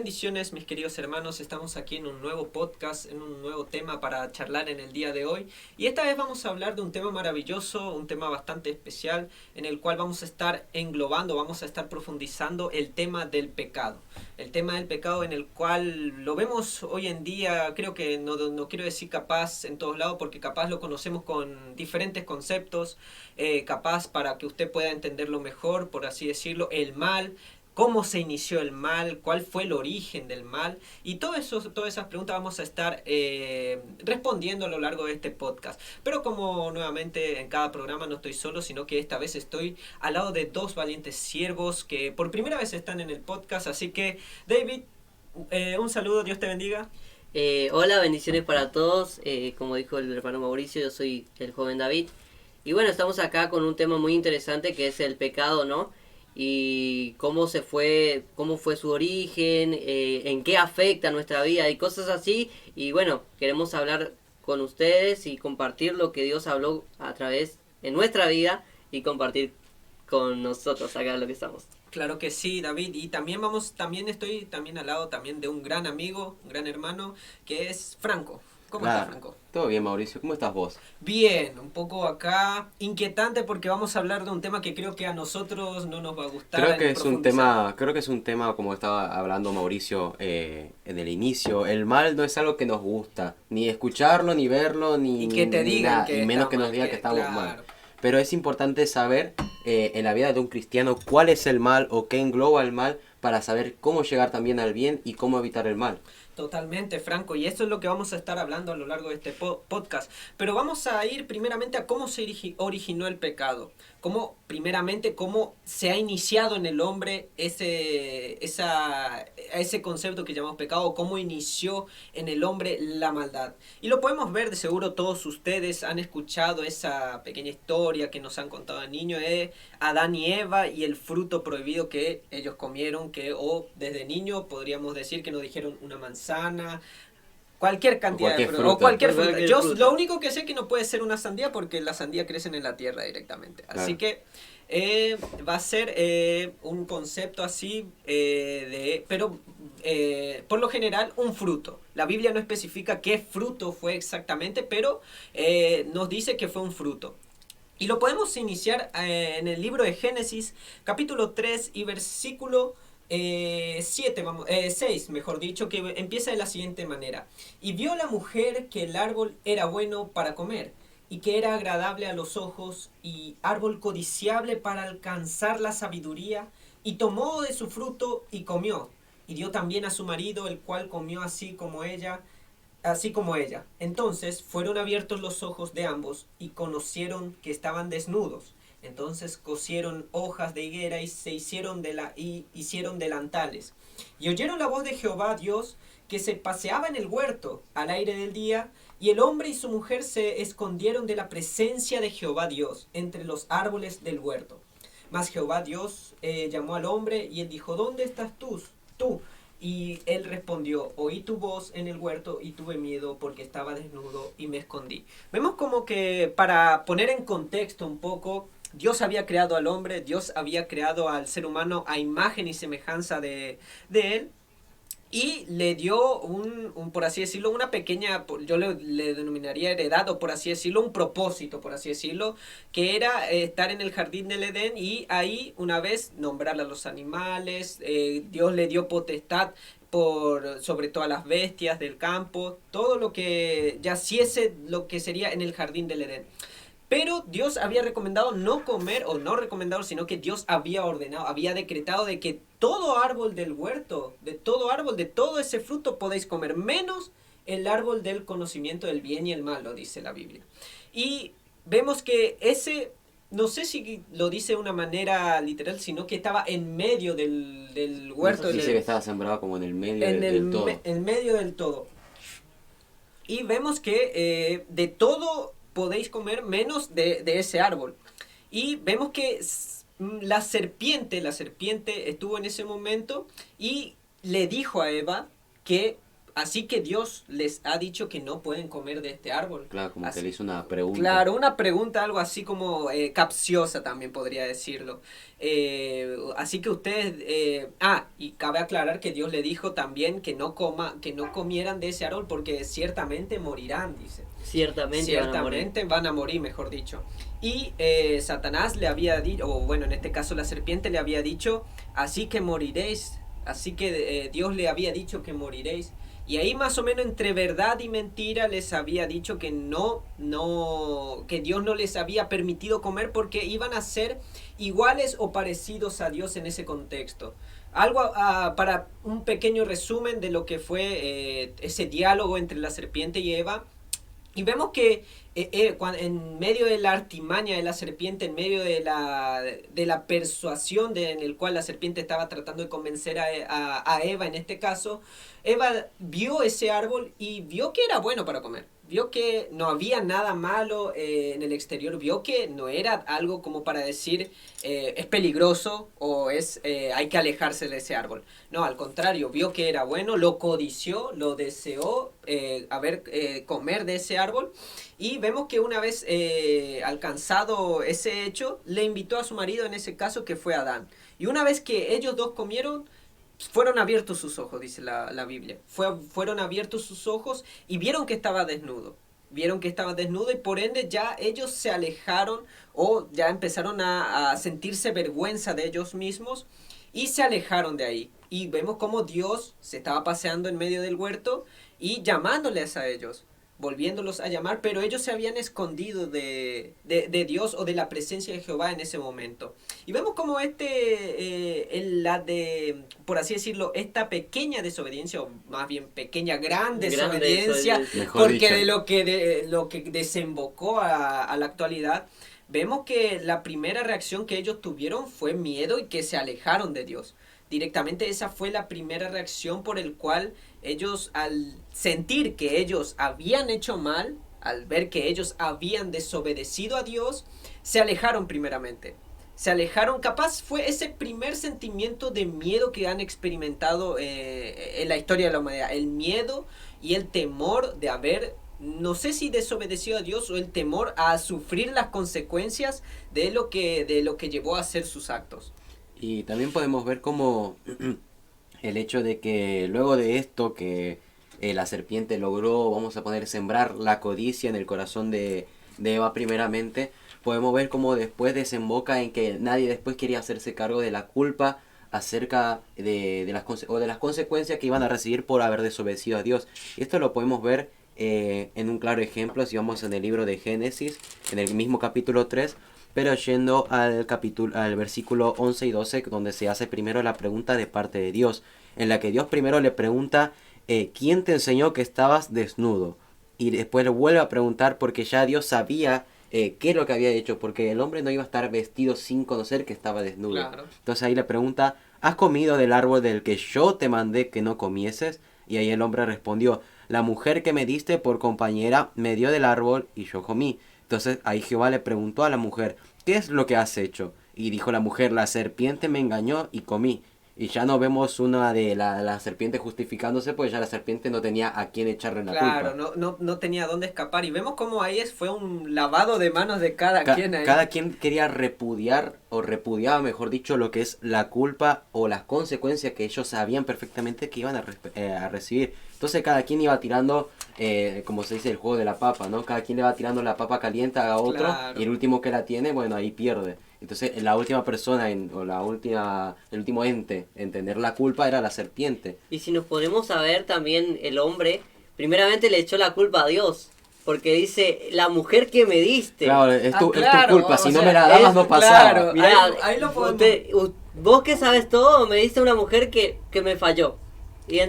Bendiciones, mis queridos hermanos. Estamos aquí en un nuevo podcast, en un nuevo tema para charlar en el día de hoy. Y esta vez vamos a hablar de un tema maravilloso, un tema bastante especial, en el cual vamos a estar englobando, vamos a estar profundizando el tema del pecado. El tema del pecado en el cual lo vemos hoy en día, creo que no quiero decir capaz en todos lados, porque capaz lo conocemos con diferentes conceptos, capaz para que usted pueda entenderlo mejor, por así decirlo, el mal. Cómo se inició el mal, cuál fue el origen del mal, y todas esas preguntas vamos a estar respondiendo a lo largo de este podcast. Pero como nuevamente en cada programa no estoy solo, sino que esta vez estoy al lado de dos valientes siervos que por primera vez están en el podcast. Así que David, un saludo, Dios te bendiga. Hola, bendiciones para todos. Como dijo el hermano Mauricio, yo soy el joven David. Y bueno, estamos acá con un tema muy interesante que es el pecado, ¿no? Y cómo fue su origen, en qué afecta nuestra vida y cosas así. Y bueno, queremos hablar con ustedes y compartir lo que Dios habló a través de nuestra vida y compartir con nosotros acá lo que estamos. Claro que sí, David. Y también estoy al lado también de un gran amigo, un gran hermano, que es Franco. ¿Cómo estás, Franco? Todo bien, Mauricio. ¿Cómo estás vos? Bien, un poco acá inquietante porque vamos a hablar de un tema que creo que a nosotros no nos va a gustar. Creo que es un tema, como estaba hablando Mauricio en el inicio, el mal no es algo que nos gusta, ni escucharlo, ni verlo, ni que te digan nada, que y menos está que nos mal, digan que estamos claro. mal. Pero es importante saber en la vida de un cristiano cuál es el mal o qué engloba el mal para saber cómo llegar también al bien y cómo evitar el mal. Totalmente, Franco, y esto es lo que vamos a estar hablando a lo largo de este podcast. Pero vamos a ir primeramente a cómo se originó el pecado. Cómo se ha iniciado en el hombre ese concepto que llamamos pecado, cómo inició en el hombre la maldad. Y lo podemos ver, de seguro todos ustedes han escuchado esa pequeña historia que nos han contado de niño, Adán y Eva y el fruto prohibido que ellos comieron, o desde niño podríamos decir que nos dijeron una manzana, cualquier cantidad de fruta. O cualquier fruta. Lo único que sé es que no puede ser una sandía porque las sandías crecen en la tierra directamente. Claro. Así que va a ser un concepto así, pero por lo general un fruto. La Biblia no especifica qué fruto fue exactamente, pero nos dice que fue un fruto. Y lo podemos iniciar en el libro de Génesis, capítulo 3 y versículo 6, mejor dicho, que empieza de la siguiente manera. Y vio la mujer que el árbol era bueno para comer, y que era agradable a los ojos, y árbol codiciable para alcanzar la sabiduría, y tomó de su fruto y comió, y dio también a su marido, el cual comió así como ella. Entonces fueron abiertos los ojos de ambos, y conocieron que estaban desnudos. Entonces cosieron hojas de higuera y hicieron delantales. Y oyeron la voz de Jehová Dios, que se paseaba en el huerto al aire del día, y el hombre y su mujer se escondieron de la presencia de Jehová Dios entre los árboles del huerto. Mas Jehová Dios llamó al hombre, y él dijo: ¿Dónde estás tú? Y él respondió: oí tu voz en el huerto y tuve miedo porque estaba desnudo y me escondí. Vemos como que, para poner en contexto un poco, Dios había creado al hombre, Dios había creado al ser humano a imagen y semejanza de él, y le dio por así decirlo, una pequeña, yo le denominaría heredad, o por así decirlo, un propósito, por así decirlo, que era estar en el jardín del Edén, y ahí una vez nombrar a los animales. Dios le dio potestad sobre todas las bestias del campo, todo lo que yaciese, lo que sería en el jardín del Edén. Pero Dios había recomendado no comer, o no recomendado, sino que Dios había ordenado, había decretado de que todo árbol del huerto, de todo ese fruto podéis comer, menos el árbol del conocimiento del bien y el mal, lo dice la Biblia. Y vemos que no sé si lo dice de una manera literal, sino que estaba en medio del huerto. Dice que estaba sembrado como en el medio del todo. En medio del todo. Y vemos que de todo podéis comer menos de ese árbol. Y vemos que la serpiente estuvo en ese momento y le dijo a Eva que así que Dios les ha dicho que no pueden comer de este árbol. Claro, como Así- que le hizo una pregunta. Claro, una pregunta algo así como capciosa también podría decirlo. Así que ustedes... y cabe aclarar que Dios le dijo también que no comieran de ese árbol porque ciertamente morirán, dice. Ciertamente Van a morir, mejor dicho. Y Satanás le había dicho, o bueno, en este caso la serpiente le había dicho, así que moriréis. Así que Dios le había dicho que moriréis. Y ahí más o menos entre verdad y mentira les había dicho que que Dios no les había permitido comer porque iban a ser iguales o parecidos a Dios en ese contexto. Algo para un pequeño resumen de lo que fue ese diálogo entre la serpiente y Eva. Y vemos que en medio de la artimaña de la serpiente, en medio de la persuasión en el cual la serpiente estaba tratando de convencer a Eva en este caso, Eva vio ese árbol y vio que era bueno para comer. Vio que no había nada malo en el exterior, vio que no era algo como para decir es peligroso o hay que alejarse de ese árbol. No, al contrario, vio que era bueno, lo codició, lo deseó comer de ese árbol. Y vemos que una vez alcanzado ese hecho, le invitó a su marido, en ese caso que fue Adán. Y una vez que ellos dos comieron, fueron abiertos sus ojos, dice la Biblia. Fueron abiertos sus ojos y vieron que estaba desnudo. Vieron que estaba desnudo y por ende ya ellos se alejaron o ya empezaron a sentirse vergüenza de ellos mismos y se alejaron de ahí. Y vemos cómo Dios se estaba paseando en medio del huerto y llamándoles a ellos, volviéndolos a llamar, pero ellos se habían escondido de Dios o de la presencia de Jehová en ese momento. Y vemos como por así decirlo, esta pequeña desobediencia, o más bien pequeña, gran desobediencia, porque de lo que desembocó a la actualidad, vemos que la primera reacción que ellos tuvieron fue miedo y que se alejaron de Dios. Directamente esa fue la primera reacción por el cual ellos, al sentir que ellos habían hecho mal, al ver que ellos habían desobedecido a Dios, se alejaron primeramente. Se alejaron, capaz fue ese primer sentimiento de miedo que han experimentado en la historia de la humanidad. El miedo y el temor de haber, no sé si desobedecido a Dios o el temor a sufrir las consecuencias de lo que llevó a hacer sus actos. Y también podemos ver como el hecho de que luego de esto que la serpiente logró, vamos a poner, sembrar la codicia en el corazón de Eva primeramente, podemos ver cómo después desemboca en que nadie después quería hacerse cargo de la culpa acerca de las consecuencias que iban a recibir por haber desobedecido a Dios. Y esto lo podemos ver en un claro ejemplo si vamos en el libro de Génesis, en el mismo capítulo 3, pero yendo al versículo 11 y 12, donde se hace primero la pregunta de parte de Dios, en la que Dios primero le pregunta, ¿quién te enseñó que estabas desnudo? Y después le vuelve a preguntar porque ya Dios sabía qué es lo que había hecho, porque el hombre no iba a estar vestido sin conocer que estaba desnudo. Claro. Entonces ahí le pregunta, ¿has comido del árbol del que yo te mandé que no comieses? Y ahí el hombre respondió, la mujer que me diste por compañera me dio del árbol y yo comí. Entonces ahí Jehová le preguntó a la mujer, ¿qué es lo que has hecho? Y dijo la mujer, la serpiente me engañó y comí. Y ya no vemos una de la serpiente justificándose, pues ya la serpiente no tenía a quién echarle la culpa. Claro, no tenía dónde escapar. Y vemos cómo ahí fue un lavado de manos de cada quien ahí. Cada quien quería repudiar, o repudiaba, mejor dicho, lo que es la culpa o las consecuencias que ellos sabían perfectamente que iban a recibir. Entonces cada quien iba tirando, como se dice, el juego de la papa, ¿no? Cada quien le va tirando la papa caliente a otro, Claro. y el último que la tiene, bueno, ahí pierde. Entonces la última persona, el último ente en tener la culpa era la serpiente. Y si nos ponemos a ver también, el hombre primeramente le echó la culpa a Dios, porque dice, la mujer que me diste. Claro, es tu claro, culpa, si o no sea, me la dabas no pasaba. claro. Mirá, Ahí lo podemos... vos que sabes todo, me diste una mujer que me falló. Y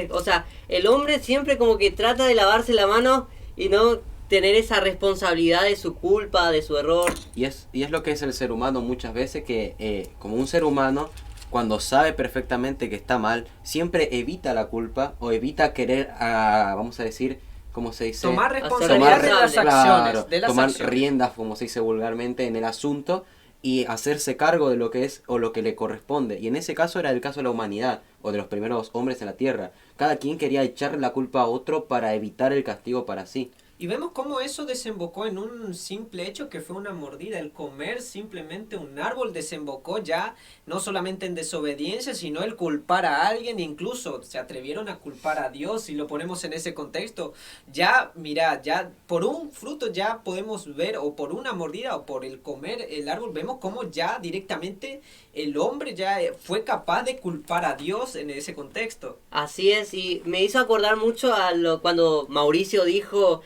o sea, el hombre siempre como que trata de lavarse la mano y no tener esa responsabilidad de su culpa, de su error. Y es lo que es el ser humano muchas veces, que como un ser humano, cuando sabe perfectamente que está mal, siempre evita la culpa o evita querer, vamos a decir, ¿cómo se dice? Tomar responsabilidad de las acciones. Tomar riendas, como se dice vulgarmente, en el asunto. y hacerse cargo de lo que es o lo que le corresponde. Y en ese caso era el caso de la humanidad o de los primeros hombres en la tierra. Cada quien quería echarle la culpa a otro para evitar el castigo para sí. Y vemos cómo eso desembocó en un simple hecho que fue una mordida. El comer simplemente un árbol desembocó ya no solamente en desobediencia, sino el culpar a alguien. Incluso se atrevieron a culpar a Dios. Si lo ponemos en ese contexto, ya, mira, ya por un fruto ya podemos ver, o por una mordida, o por el comer el árbol, vemos cómo ya directamente el hombre ya fue capaz de culpar a Dios en ese contexto. Así es, y me hizo acordar mucho cuando Mauricio dijo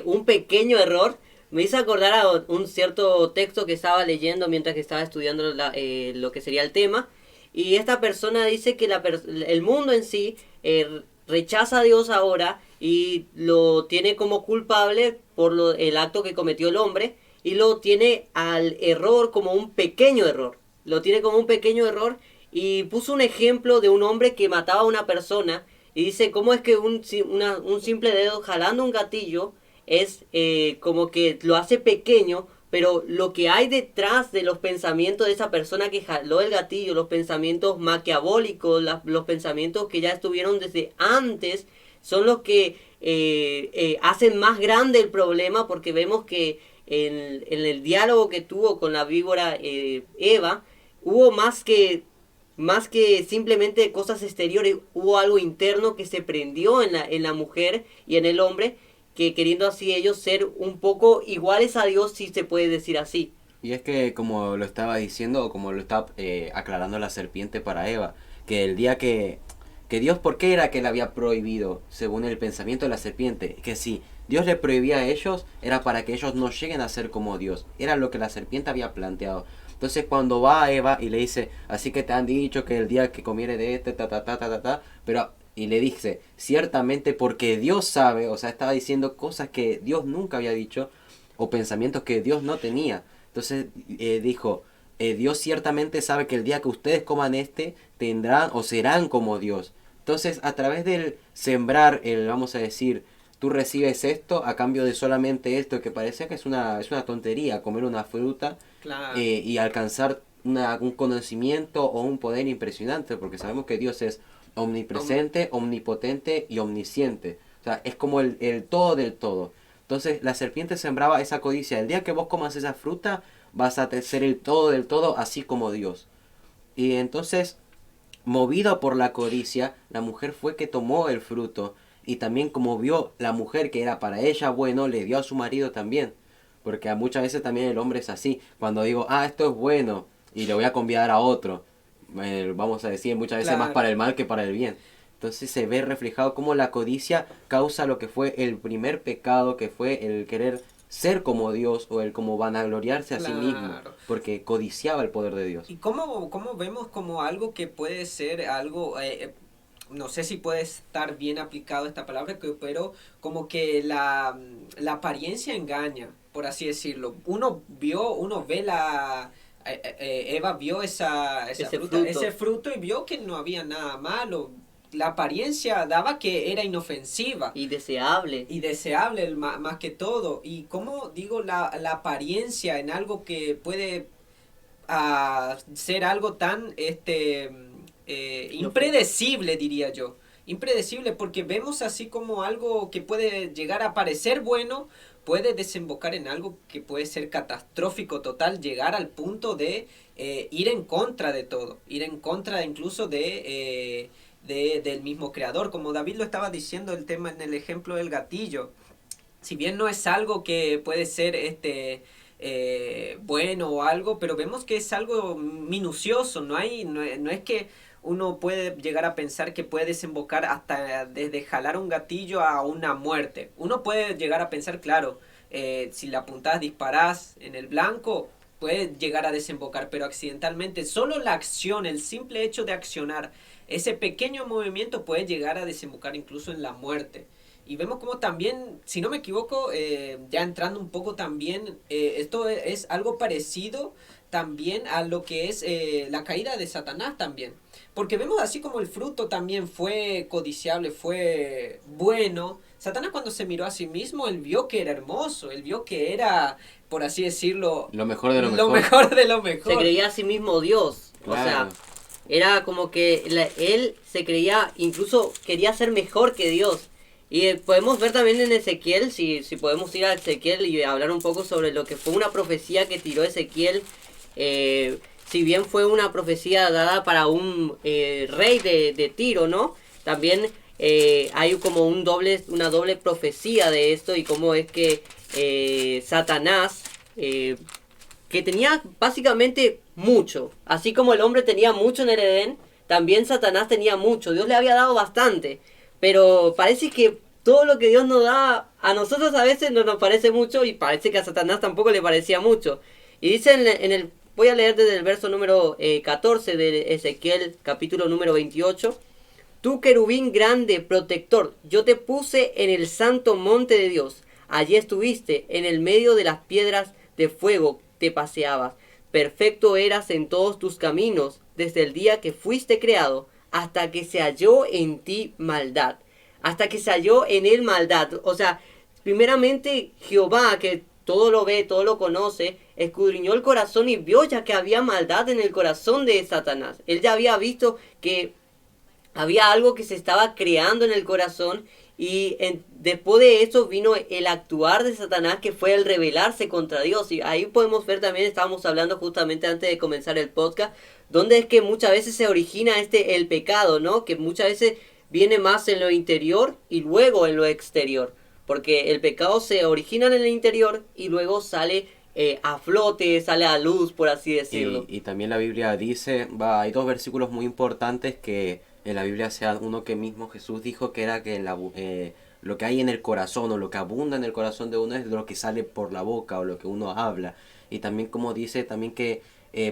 un pequeño error. Me hizo acordar a un cierto texto que estaba leyendo mientras que estaba estudiando lo que sería el tema. Y esta persona dice que el mundo en sí rechaza a Dios ahora y lo tiene como culpable por el acto que cometió el hombre. Y lo tiene al error como un pequeño error. Lo tiene como un pequeño error. Y puso un ejemplo de un hombre que mataba a una persona. Y dice cómo es que un simple dedo jalando un gatillo es como que lo hace pequeño, pero lo que hay detrás de los pensamientos de esa persona que jaló el gatillo, los pensamientos maquiavólicos, los pensamientos que ya estuvieron desde antes, son los que hacen más grande el problema, porque vemos que en el diálogo que tuvo con la víbora Eva, hubo más que simplemente cosas exteriores, hubo algo interno que se prendió en la mujer y en el hombre, que queriendo así ellos ser un poco iguales a Dios, si se puede decir así. Y es que, como lo estaba diciendo, o como lo estaba aclarando la serpiente para Eva, que el día que Dios, ¿por qué era que le había prohibido, según el pensamiento de la serpiente? Que si Dios le prohibía a ellos, era para que ellos no lleguen a ser como Dios. Era lo que la serpiente había planteado. Entonces cuando va a Eva y le dice, así que te han dicho que el día que comiere de este, pero, y le dice, ciertamente porque Dios sabe, o sea, estaba diciendo cosas que Dios nunca había dicho, o pensamientos que Dios no tenía. Entonces dijo, Dios ciertamente sabe que el día que ustedes coman tendrán o serán como Dios. Entonces, a través del sembrar, vamos a decir, tú recibes esto a cambio de solamente esto, que parece que es una tontería, comer una fruta, Claro. y alcanzar un conocimiento o un poder impresionante, porque sabemos que Dios es omnipresente, omnipotente y omnisciente. O sea, es como el todo del todo. Entonces, la serpiente sembraba esa codicia. El día que vos comas esa fruta, vas a ser el todo del todo, así como Dios. Y entonces, movida por la codicia, la mujer fue que tomó el fruto. Y también, como vio la mujer que era para ella bueno, le dio a su marido también. Porque muchas veces también el hombre es así. Cuando digo, esto es bueno, y le voy a convidar a otro, vamos a decir muchas veces más para el mal que para el bien. Entonces se ve reflejado cómo la codicia causa lo que fue el primer pecado, que fue el querer ser como Dios, o el como vanagloriarse a sí mismo, porque codiciaba el poder de Dios. Y cómo vemos como algo que puede ser algo, no sé si puede estar bien aplicado esta palabra, pero como que la apariencia engaña, por así decirlo. Uno ve Eva vio ese fruto y vio que no había nada malo. La apariencia daba que era inofensiva. Y deseable. Y deseable más que todo. Y como digo, la apariencia en algo que puede ser algo tan impredecible, diría yo. Impredecible, porque vemos así como algo que puede llegar a parecer bueno, puede desembocar en algo que puede ser catastrófico total, llegar al punto de ir en contra de todo, ir en contra incluso del mismo creador. Como David lo estaba diciendo, el tema en el ejemplo del gatillo, si bien no es algo que puede ser bueno o algo, pero vemos que es algo minucioso, no es que uno puede llegar a pensar que puede desembocar hasta desde jalar un gatillo a una muerte. Uno puede llegar a pensar, claro, si la apuntás, disparás en el blanco, puede llegar a desembocar, pero accidentalmente, solo la acción, el simple hecho de accionar, ese pequeño movimiento puede llegar a desembocar incluso en la muerte. Y vemos como también, si no me equivoco, ya entrando un poco también, esto es algo parecido también a lo que es la caída de Satanás también. Porque vemos así como el fruto también fue codiciable, fue bueno, Satanás cuando se miró a sí mismo, él vio que era hermoso, él vio que era, por así decirlo, Lo mejor de lo lo mejor. mejor de lo mejor. Se creía a sí mismo Dios. Claro. O sea, era como que él se creía, incluso quería ser mejor que Dios. Y podemos ver también en Ezequiel, si podemos ir a Ezequiel y hablar un poco sobre lo que fue una profecía que tiró Ezequiel. Si bien fue una profecía dada para un rey de Tiro, ¿no? También hay como una doble profecía de esto y cómo es que Satanás, que tenía básicamente mucho, así como el hombre tenía mucho en el Edén, también Satanás tenía mucho. Dios le había dado bastante, pero parece que todo lo que Dios nos da a nosotros a veces no nos parece mucho y parece que a Satanás tampoco le parecía mucho. Y dice voy a leer desde el verso número 14 de Ezequiel, capítulo número 28. Tú, querubín grande, protector, yo te puse en el santo monte de Dios. Allí estuviste, en el medio de las piedras de fuego te paseabas. Perfecto eras en todos tus caminos, desde el día que fuiste creado, hasta que se halló en ti maldad. Hasta que se halló en él maldad. O sea, primeramente Jehová, que todo lo ve, todo lo conoce, escudriñó el corazón y vio ya que había maldad en el corazón de Satanás. Él ya había visto que había algo que se estaba creando en el corazón y después de eso vino el actuar de Satanás, que fue el rebelarse contra Dios. Y ahí podemos ver también, estábamos hablando justamente antes de comenzar el podcast, donde es que muchas veces se origina el pecado, ¿no? Que muchas veces viene más en lo interior y luego en lo exterior. Porque el pecado se origina en el interior y luego sale a flote, sale a luz, por así decirlo. Y también la Biblia dice, hay dos versículos muy importantes que en la Biblia sea uno que mismo Jesús dijo, que era que lo que hay en el corazón o lo que abunda en el corazón de uno es lo que sale por la boca o lo que uno habla. Y también como dice también que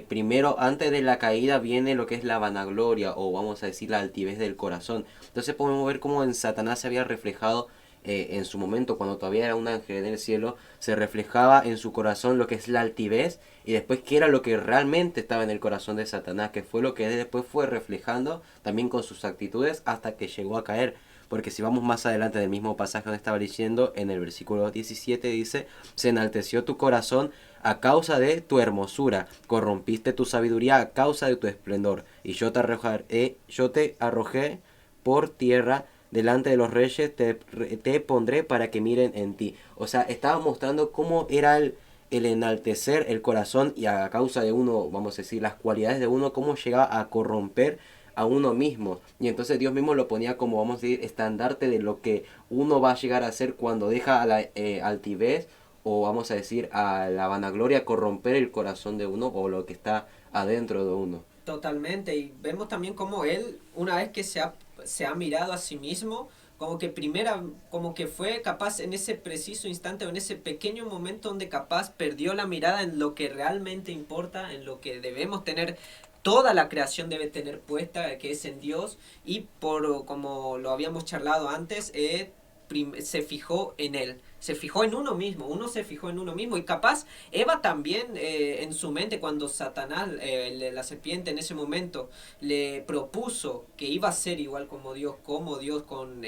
primero antes de la caída viene lo que es la vanagloria o vamos a decir la altivez del corazón. Entonces podemos ver cómo en Satanás se había reflejado en su momento, cuando todavía era un ángel en el cielo, se reflejaba en su corazón lo que es la altivez y después qué era lo que realmente estaba en el corazón de Satanás, que fue lo que después fue reflejando también con sus actitudes hasta que llegó a caer. Porque si vamos más adelante del mismo pasaje donde estaba diciendo, en el versículo 17 dice, se enalteció tu corazón a causa de tu hermosura, corrompiste tu sabiduría a causa de tu esplendor, y yo te arrojé por tierra, delante de los reyes te pondré para que miren en ti. O sea, estaba mostrando cómo era el enaltecer el corazón y a causa de uno, vamos a decir, las cualidades de uno, cómo llegaba a corromper a uno mismo. Y entonces Dios mismo lo ponía como, vamos a decir, estandarte de lo que uno va a llegar a ser cuando deja a la altivez o vamos a decir a la vanagloria corromper el corazón de uno o lo que está adentro de uno. Totalmente, y vemos también como él, una vez que se ha mirado a sí mismo, como que fue capaz en ese preciso instante o en ese pequeño momento donde capaz perdió la mirada en lo que realmente importa, en lo que debemos tener, toda la creación debe tener puesta, que es en Dios, y como lo habíamos charlado antes, se fijó en él. Se fijó en uno mismo, se fijó en uno mismo y capaz Eva también en su mente cuando Satanás, la serpiente en ese momento le propuso que iba a ser igual como Dios con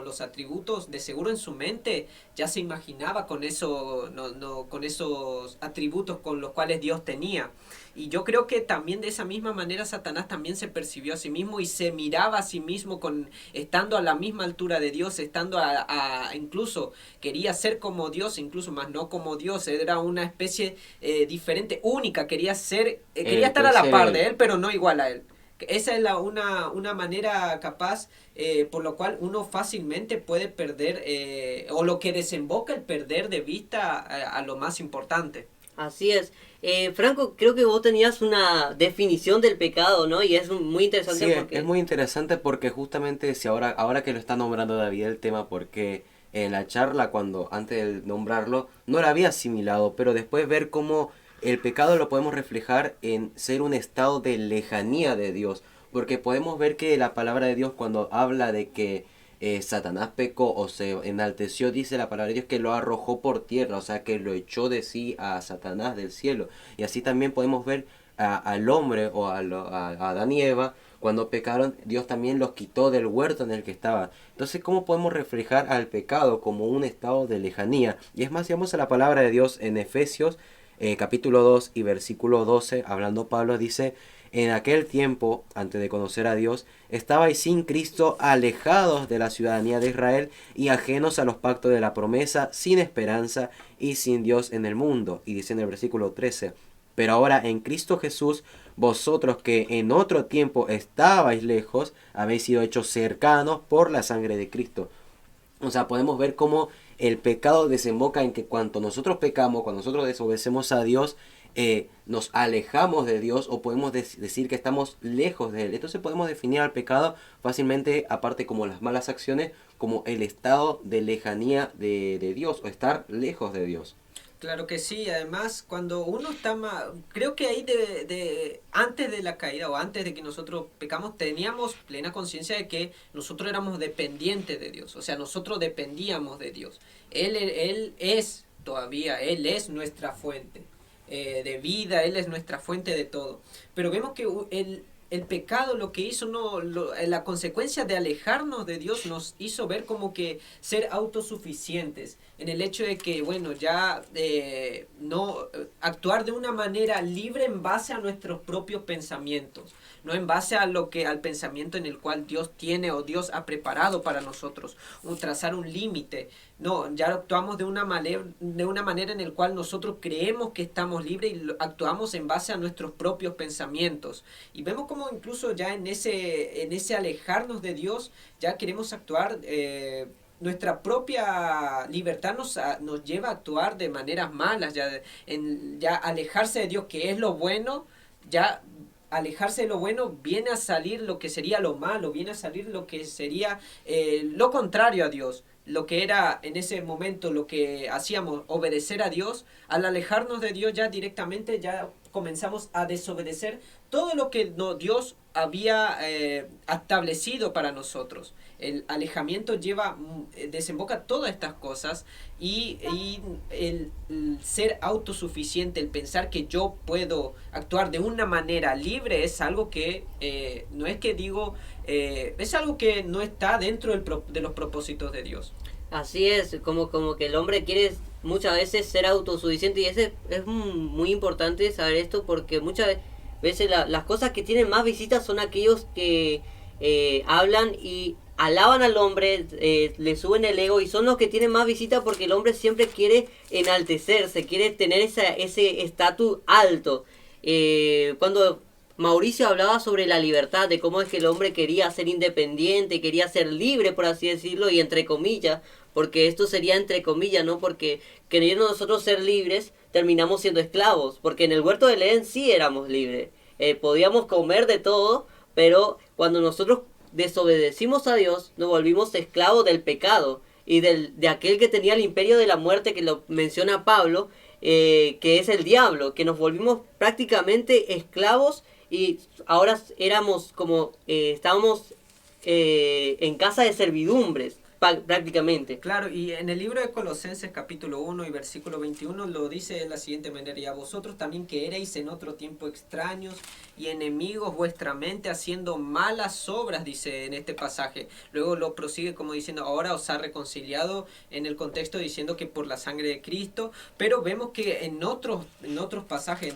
los atributos, de seguro en su mente ya se imaginaba con con esos atributos con los cuales Dios tenía. Y yo creo que también de esa misma manera Satanás también se percibió a sí mismo y se miraba a sí mismo estando a la misma altura de Dios, estando incluso quería ser como Dios, incluso más no como Dios, era una especie diferente, única, quería estar a la par de él, pero no igual a él. Esa es una manera capaz por lo cual uno fácilmente puede perder, o lo que desemboca el perder de vista a lo más importante. Así es. Franco, creo que vos tenías una definición del pecado, ¿no? Y es muy interesante Sí, porque... es muy interesante porque justamente si ahora que lo está nombrando David el tema, porque en la charla antes de nombrarlo no lo había asimilado, pero después ver cómo el pecado lo podemos reflejar en ser un estado de lejanía de Dios, porque podemos ver que la palabra de Dios cuando habla de que Satanás pecó o se enalteció, dice la palabra de Dios que lo arrojó por tierra, o sea que lo echó de sí a Satanás del cielo. Y así también podemos ver al hombre o a Adán y Eva cuando pecaron, Dios también los quitó del huerto en el que estaban. Entonces, ¿cómo podemos reflejar al pecado como un estado de lejanía? Y es más, si vamos a la palabra de Dios en Efesios, capítulo 2 y versículo 12, hablando Pablo, dice: en aquel tiempo, antes de conocer a Dios, estabais sin Cristo, alejados de la ciudadanía de Israel y ajenos a los pactos de la promesa, sin esperanza y sin Dios en el mundo. Y dice en el versículo 13: pero ahora en Cristo Jesús, vosotros que en otro tiempo estabais lejos, habéis sido hechos cercanos por la sangre de Cristo. O sea, podemos ver cómo el pecado desemboca en que cuando nosotros pecamos, cuando nosotros desobedecemos a Dios, nos alejamos de Dios, o podemos decir que estamos lejos de Él. Entonces podemos definir al pecado fácilmente, aparte como las malas acciones, como el estado de lejanía de Dios, o estar lejos de Dios. Claro que sí, además cuando uno está más, creo que ahí antes de la caída o antes de que nosotros pecamos teníamos plena conciencia de que nosotros éramos dependientes de Dios, o sea, nosotros dependíamos de Dios. Él es todavía, Él es nuestra fuente de vida, Él es nuestra fuente de todo, pero vemos que el pecado lo que hizo, la consecuencia de alejarnos de Dios nos hizo ver como que ser autosuficientes, en el hecho de que, bueno, ya no actuar de una manera libre en base a nuestros propios pensamientos, no en base al pensamiento en el cual Dios tiene o Dios ha preparado para nosotros, trazar un límite. No, ya actuamos de una manera en la cual nosotros creemos que estamos libres y actuamos en base a nuestros propios pensamientos. Y vemos como incluso ya en ese alejarnos de Dios, ya queremos actuar, nuestra propia libertad nos lleva a actuar de maneras malas, ya alejarse de Dios, que es lo bueno, ya alejarse de lo bueno viene a salir lo que sería lo malo, viene a salir lo que sería lo contrario a Dios. Lo que era en ese momento lo que hacíamos, obedecer a Dios, al alejarnos de Dios ya directamente ya comenzamos a desobedecer todo lo que Dios había establecido para nosotros. El alejamiento desemboca todas estas cosas y el ser autosuficiente, el pensar que yo puedo actuar de una manera libre es algo que no es que digo, es algo que no está dentro de los propósitos de Dios. Así es, como que el hombre quiere muchas veces ser autosuficiente, y es muy importante saber esto, porque muchas veces las cosas que tienen más visitas son aquellos que hablan y alaban al hombre, le suben el ego, y son los que tienen más visitas porque el hombre siempre quiere enaltecerse, quiere tener ese estatus alto. Cuando Mauricio hablaba sobre la libertad, de cómo es que el hombre quería ser independiente, quería ser libre, por así decirlo, y entre comillas, porque esto sería entre comillas, ¿no? Porque queriendo nosotros ser libres, terminamos siendo esclavos, porque en el huerto del Edén sí éramos libres, podíamos comer de todo, pero cuando nosotros desobedecimos a Dios, nos volvimos esclavos del pecado y de aquel que tenía el imperio de la muerte, que lo menciona Pablo, que es el diablo, que nos volvimos prácticamente esclavos, y ahora éramos como, estábamos en casa de servidumbres, prácticamente. Claro, y en el libro de Colosenses capítulo 1 y versículo 21 lo dice de la siguiente manera: y a vosotros también, que erais en otro tiempo extraños y enemigos vuestra mente, haciendo malas obras, dice en este pasaje. Luego lo prosigue como diciendo: ahora os ha reconciliado, en el contexto diciendo que por la sangre de Cristo. Pero vemos que en otros pasajes,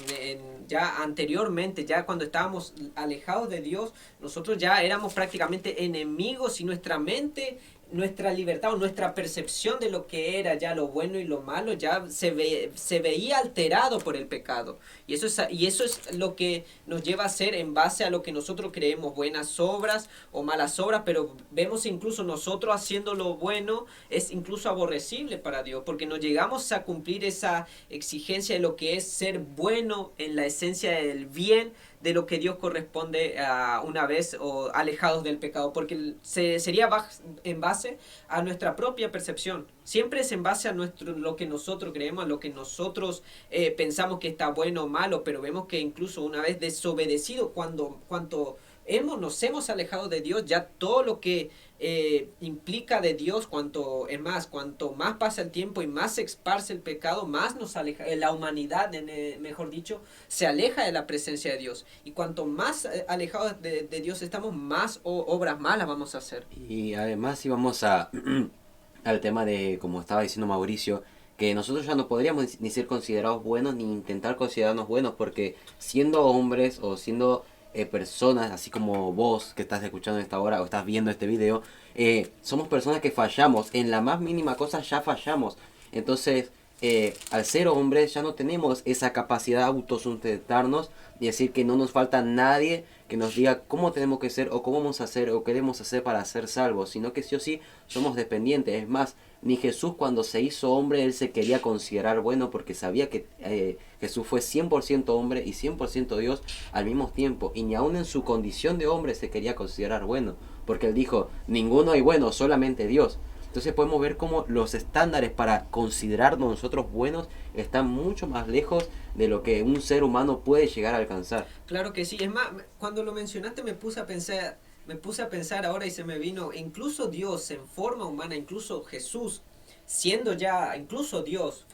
ya anteriormente, ya cuando estábamos alejados de Dios, nosotros ya éramos prácticamente enemigos, y nuestra mente, nuestra libertad o nuestra percepción de lo que era ya lo bueno y lo malo ya se veía alterado por el pecado. Y eso es lo que nos lleva a ser en base a lo que nosotros creemos buenas obras o malas obras, pero vemos incluso nosotros haciendo lo bueno es incluso aborrecible para Dios, porque no llegamos a cumplir esa exigencia de lo que es ser bueno en la esencia del bien, de lo que Dios corresponde a una vez o alejados del pecado, porque sería en base a nuestra propia percepción. Siempre es en base a lo que nosotros creemos, a lo que nosotros pensamos que está bueno o malo, pero vemos que incluso una vez desobedecido, cuando nos hemos alejado de Dios, ya todo lo que implica de Dios, cuanto más pasa el tiempo y más se esparce el pecado, más nos aleja, la humanidad, mejor dicho, se aleja de la presencia de Dios. Y cuanto más alejados de Dios estamos, más obras malas vamos a hacer. Y además si vamos al tema de, como estaba diciendo Mauricio, que nosotros ya no podríamos ni ser considerados buenos ni intentar considerarnos buenos, porque siendo hombres o siendo personas, así como vos que estás escuchando esta hora o estás viendo este video, somos personas que fallamos, en la más mínima cosa ya fallamos. Entonces, al ser hombres ya no tenemos esa capacidad de autosustentarnos y decir que no nos falta nadie que nos diga cómo tenemos que ser o cómo vamos a hacer o qué debemos hacer para ser salvos, sino que sí o sí somos dependientes. Es más, ni Jesús cuando se hizo hombre, él se quería considerar bueno porque sabía que Jesús fue 100% hombre y 100% Dios al mismo tiempo. Y ni aún en su condición de hombre se quería considerar bueno, porque él dijo, ninguno hay bueno, solamente Dios. Entonces podemos ver cómo los estándares para considerarnos nosotros buenos están mucho más lejos de lo que un ser humano puede llegar a alcanzar. Claro que sí, es más, cuando lo mencionaste me puse a pensar ahora y se me vino, incluso Dios en forma humana, incluso Jesús, siendo ya incluso Dios,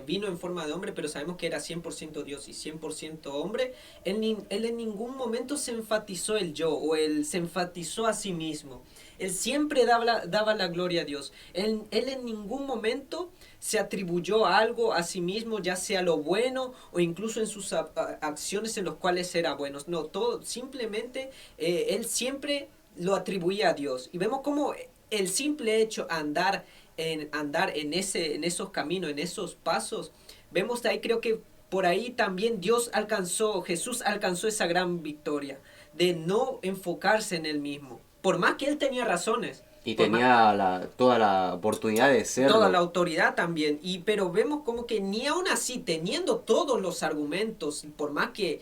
vino en forma de hombre, pero sabemos que era 100% Dios y 100% hombre, él en ningún momento se enfatizó el yo, o él se enfatizó a sí mismo. Él siempre daba la gloria a Dios. Él en ningún momento se atribuyó algo a sí mismo, ya sea lo bueno o incluso en sus acciones en las cuales era bueno. No, todo simplemente él siempre lo atribuía a Dios. Y vemos cómo el simple hecho andar en esos caminos, en esos pasos, vemos ahí, creo que por ahí también Jesús alcanzó esa gran victoria de no enfocarse en él mismo. Por más que él tenía razones. Y tenía toda la oportunidad de serlo. Toda la autoridad también. Pero vemos como que ni aún así, teniendo todos los argumentos, por más que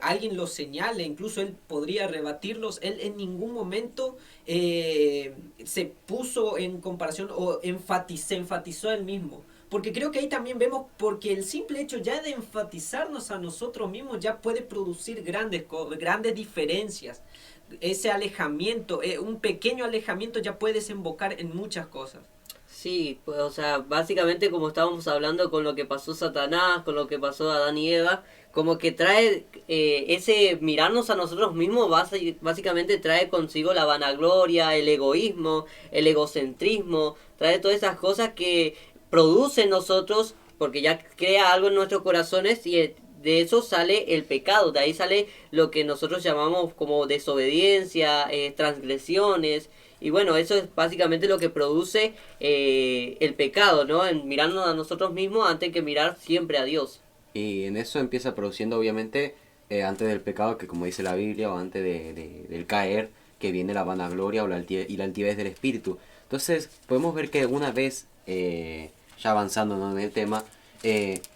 alguien los señale, incluso él podría rebatirlos, él en ningún momento se puso en comparación o se enfatizó a él mismo. Porque creo que ahí también vemos, porque el simple hecho ya de enfatizarnos a nosotros mismos ya puede producir grandes diferencias. Ese alejamiento, un pequeño alejamiento ya puede desembocar en muchas cosas. Sí, pues, o sea, básicamente como estábamos hablando con lo que pasó Satanás, con lo que pasó a Adán y Eva, como que trae ese mirarnos a nosotros mismos, básicamente trae consigo la vanagloria, el egoísmo, el egocentrismo, trae todas esas cosas que produce en nosotros, porque ya crea algo en nuestros corazones y de eso sale el pecado, de ahí sale lo que nosotros llamamos como desobediencia, transgresiones, y bueno, eso es básicamente lo que produce el pecado, ¿no? En mirarnos a nosotros mismos antes que mirar siempre a Dios. Y en eso empieza produciendo obviamente antes del pecado, que como dice la Biblia, o antes del caer, que viene la vanagloria o la altivez del espíritu. Entonces podemos ver que una vez, ya avanzando, ¿no?, en el tema,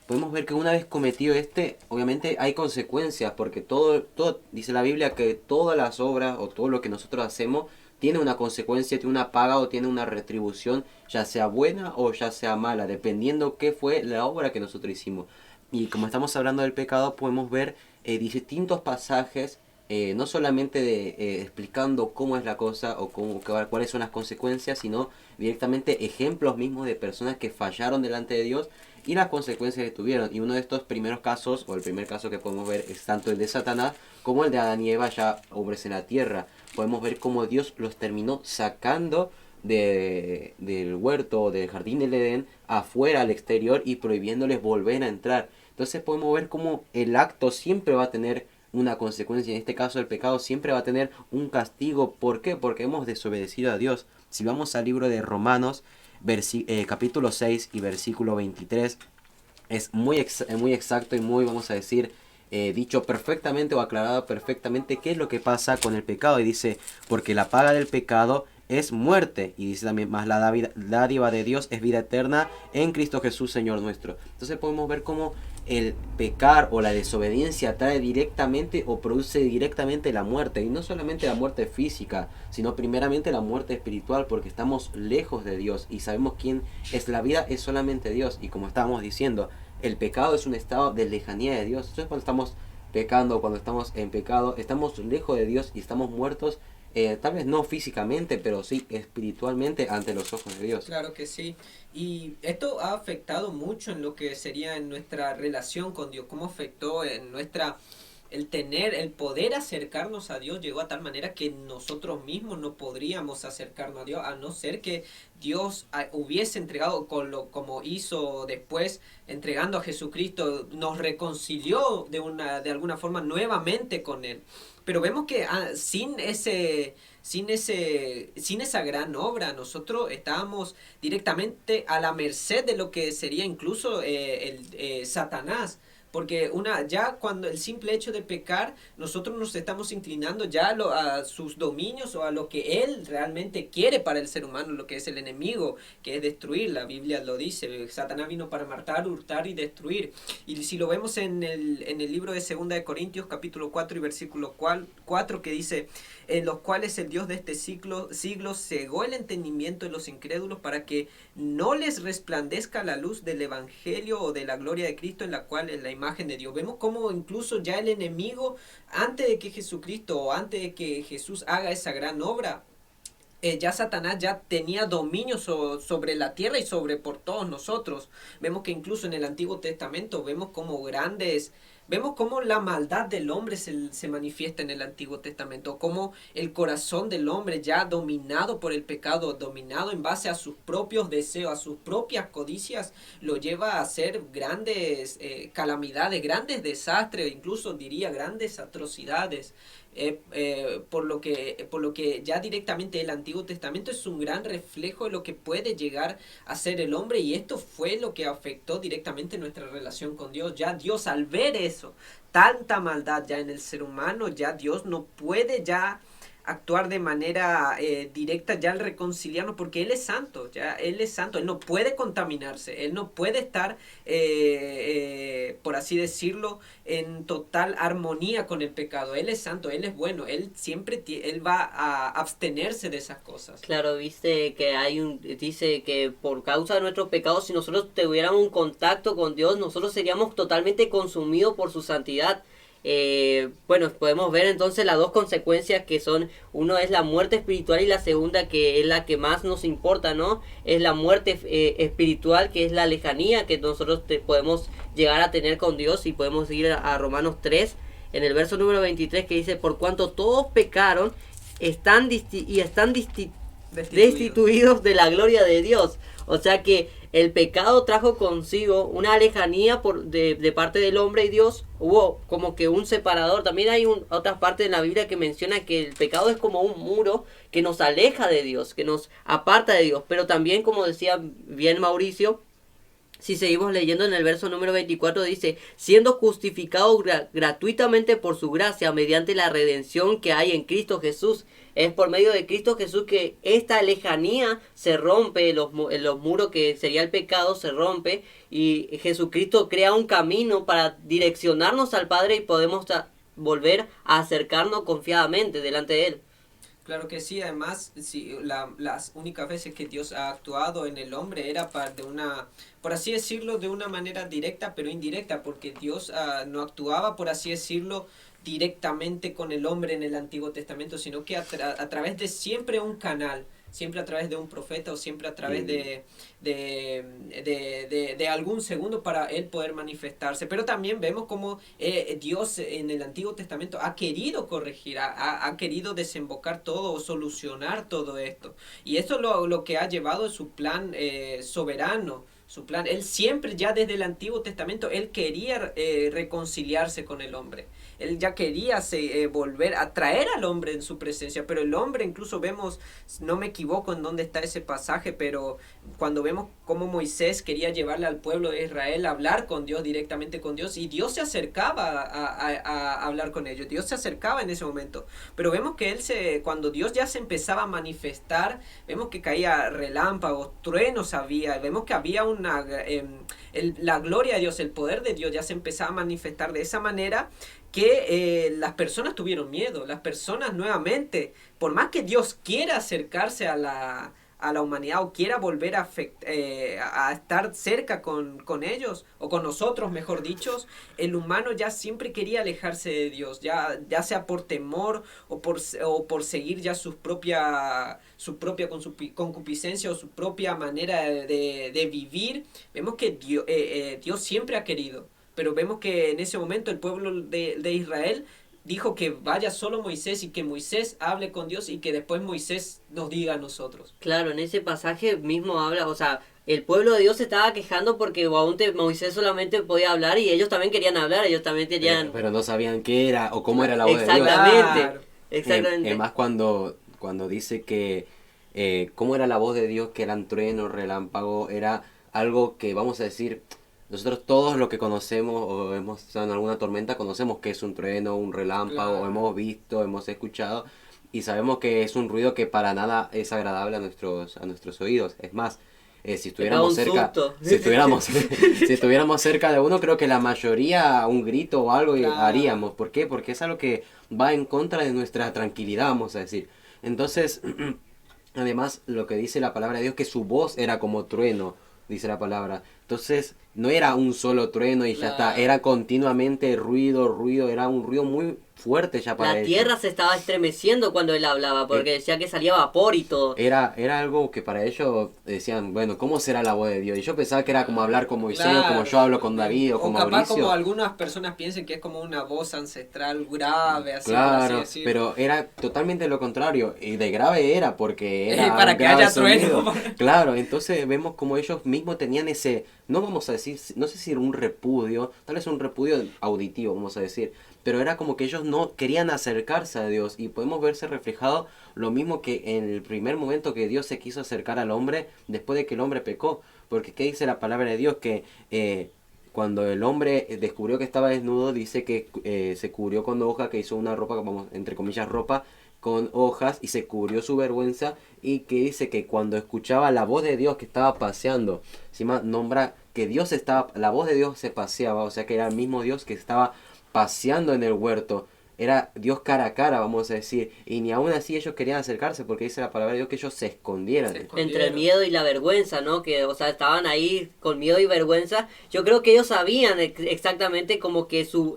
podemos ver que una vez cometido obviamente hay consecuencias, porque todo dice la Biblia que todas las obras o todo lo que nosotros hacemos tiene una consecuencia, tiene una paga o tiene una retribución, ya sea buena o ya sea mala, dependiendo qué fue la obra que nosotros hicimos. Y como estamos hablando del pecado, podemos ver distintos pasajes, no solamente explicando cómo es la cosa o cuáles son las consecuencias, sino directamente ejemplos mismos de personas que fallaron delante de Dios y las consecuencias que tuvieron. Y uno de estos primeros casos, o el primer caso que podemos ver, es tanto el de Satanás como el de Adán y Eva, ya hombres en la tierra. Podemos ver cómo Dios los terminó sacando del huerto, del jardín del Edén, afuera, al exterior, y prohibiéndoles volver a entrar. Entonces podemos ver cómo el acto siempre va a tener una consecuencia. En este caso el pecado siempre va a tener un castigo. ¿Por qué? Porque hemos desobedecido a Dios. Si vamos al libro de Romanos, capítulo 6 y versículo 23, es muy exacto y muy, vamos a decir, dicho perfectamente o aclarado perfectamente qué es lo que pasa con el pecado. Y dice, porque la paga del pecado es muerte. Y dice también, más la dádiva de Dios es vida eterna en Cristo Jesús Señor nuestro. Entonces podemos ver cómo el pecar o la desobediencia trae directamente o produce directamente la muerte. Y no solamente la muerte física, sino primeramente la muerte espiritual, porque estamos lejos de Dios y sabemos quién es la vida, es solamente Dios. Y como estábamos diciendo, el pecado es un estado de lejanía de Dios. Entonces cuando estamos pecando, cuando estamos en pecado, estamos lejos de Dios y estamos muertos, tal vez no físicamente, pero sí espiritualmente ante los ojos de Dios. Claro que sí. Y esto ha afectado mucho en lo que sería en nuestra relación con Dios, cómo afectó en nuestra el poder acercarnos a Dios llegó a tal manera que nosotros mismos no podríamos acercarnos a Dios a no ser que Dios hubiese entregado como hizo después entregando a Jesucristo, nos reconcilió de alguna forma nuevamente con Él. Pero vemos que sin esa gran obra, nosotros estábamos directamente a la merced de lo que sería incluso Satanás. Porque ya cuando el simple hecho de pecar, nosotros nos estamos inclinando ya a sus dominios o a lo que él realmente quiere para el ser humano, lo que es el enemigo, que es destruir. La Biblia lo dice, Satanás vino para matar, hurtar y destruir. Y si lo vemos en el libro de 2 Corintios capítulo 4 y versículo 4, que dice, en los cuales el Dios de este siglo cegó el entendimiento de los incrédulos para que no les resplandezca la luz del evangelio o de la gloria de Cristo, en la cual es la imagen de Dios. Vemos cómo incluso ya el enemigo, antes de que Jesucristo o antes de que Jesús haga esa gran obra, ya Satanás ya tenía dominio sobre la tierra y sobre por todos nosotros. Vemos que incluso en el Antiguo Testamento vemos cómo la maldad del hombre se manifiesta en el Antiguo Testamento, cómo el corazón del hombre ya dominado por el pecado, dominado en base a sus propios deseos, a sus propias codicias, lo lleva a hacer grandes calamidades, grandes desastres, incluso diría grandes atrocidades. Por lo que ya directamente el Antiguo Testamento es un gran reflejo de lo que puede llegar a ser el hombre, y esto fue lo que afectó directamente nuestra relación con Dios. Ya Dios, al ver eso, tanta maldad ya en el ser humano, ya Dios no puede ya actuar de manera directa ya al reconciliarnos, porque Él es santo, Él no puede contaminarse, Él no puede estar, por así decirlo, en total armonía con el pecado. Él es santo, Él es bueno, Él siempre Él va a abstenerse de esas cosas. Claro, viste que dice que por causa de nuestros pecados, si nosotros tuviéramos un contacto con Dios, nosotros seríamos totalmente consumidos por su santidad. Bueno, podemos ver entonces las dos consecuencias que son, uno es la muerte espiritual y la segunda, que es la que más nos importa, ¿no? Es la muerte espiritual, que es la lejanía que nosotros podemos llegar a tener con Dios. Y podemos ir a Romanos 3, en el verso número 23, que dice, por cuanto todos pecaron, están destituidos de la gloria de Dios. O sea que el pecado trajo consigo una lejanía de parte del hombre y Dios. Hubo como que un separador. También hay otras partes de la Biblia que menciona que el pecado es como un muro que nos aleja de Dios, que nos aparta de Dios. Pero también, como decía bien Mauricio, si seguimos leyendo en el verso número 24, dice, siendo justificado gratuitamente por su gracia mediante la redención que hay en Cristo Jesús. Es por medio de Cristo Jesús que esta lejanía se rompe, los muros que sería el pecado se rompe, y Jesucristo crea un camino para direccionarnos al Padre y podemos volver a acercarnos confiadamente delante de Él. Claro que sí, además las únicas veces que Dios ha actuado en el hombre era por así decirlo, de una manera directa pero indirecta, porque Dios no actuaba, por así decirlo, directamente con el hombre en el Antiguo Testamento, sino que a través de siempre un canal, siempre a través de un profeta o siempre a través de algún segundo para él poder manifestarse. Pero también vemos como Dios en el Antiguo Testamento ha querido corregir, ha querido desembocar todo o solucionar todo esto. Y esto es lo que ha llevado a su plan soberano. Su plan, él siempre, ya desde el Antiguo Testamento, él quería reconciliarse con el hombre. Él ya quería volver a traer al hombre en su presencia, pero el hombre, incluso vemos, no me equivoco en dónde está ese pasaje, pero cuando vemos cómo Moisés quería llevarle al pueblo de Israel a hablar con Dios, directamente con Dios, y Dios se acercaba a hablar con ellos, Dios se acercaba en ese momento, pero vemos que cuando Dios ya se empezaba a manifestar, vemos que caía relámpagos, truenos había, vemos que había la gloria de Dios, el poder de Dios ya se empezaba a manifestar de esa manera que las personas tuvieron miedo. Las personas nuevamente, por más que Dios quiera acercarse a a la humanidad o quiera volver a estar cerca con ellos o con nosotros, mejor dicho, el humano ya siempre quería alejarse de Dios, ya sea por temor o por seguir ya su propia concupiscencia o su propia manera de vivir. Vemos que Dios siempre ha querido, pero vemos que en ese momento el pueblo de Israel dijo que vaya solo Moisés y que Moisés hable con Dios y que después Moisés nos diga a nosotros. Claro, en ese pasaje mismo habla, o sea, el pueblo de Dios se estaba quejando porque aún Moisés solamente podía hablar y ellos también querían hablar, ellos también querían... Pero no sabían qué era o cómo era la voz de Dios. Exactamente, Claro. exactamente. Además cuando dice que cómo era la voz de Dios, que eran trueno, relámpago, era algo que vamos a decir, nosotros todos lo que conocemos o hemos estado en alguna tormenta conocemos que es un trueno, un relámpago, Claro. o hemos visto, hemos escuchado y sabemos que es un ruido que para nada es agradable a nuestros oídos. Es más, si estuviéramos Te da un cerca, susto. si estuviéramos cerca de uno, creo que la mayoría un grito o algo Claro. haríamos. ¿Por qué? Porque es algo que va en contra de nuestra tranquilidad, vamos a decir. Entonces, además, lo que dice la palabra de Dios, que su voz era como trueno, dice la palabra. Entonces, no era un solo trueno y ya está, Claro. era continuamente ruido, era un ruido muy fuerte ya para La ellos. tierra se estaba estremeciendo cuando él hablaba, porque decía que salía vapor y todo. Era algo que para ellos decían, bueno, ¿cómo será la voz de Dios? Y yo pensaba que era como hablar con Moisés, o como yo hablo con David, o con capaz Mauricio. como algunas personas piensen que es como una voz ancestral grave, así por Claro, así decir. pero era totalmente lo contrario, y de grave era porque era Para un que grave haya trueno. sonido. Claro, entonces vemos como ellos mismos tenían ese, no vamos a decir, no sé si era un repudio, tal vez un repudio auditivo, vamos a decir, pero era como que ellos no querían acercarse a Dios, y podemos verse reflejado lo mismo que en el primer momento que Dios se quiso acercar al hombre después de que el hombre pecó, porque ¿qué dice la palabra de Dios? Que cuando el hombre descubrió que estaba desnudo, dice que se cubrió con hoja, que hizo una ropa, vamos, entre comillas, ropa con hojas, y se cubrió su vergüenza, y que dice que cuando escuchaba la voz de Dios que estaba paseando, encima nombra que Dios estaba, la voz de Dios se paseaba, o sea que era el mismo Dios que estaba paseando en el huerto, era Dios cara a cara, vamos a decir, y ni aún así ellos querían acercarse, porque dice la palabra de Dios que ellos se escondieran. Se escondieron. Entre el miedo y la vergüenza, ¿no? Que, o sea, estaban ahí con miedo y vergüenza. Yo creo que ellos sabían exactamente como que su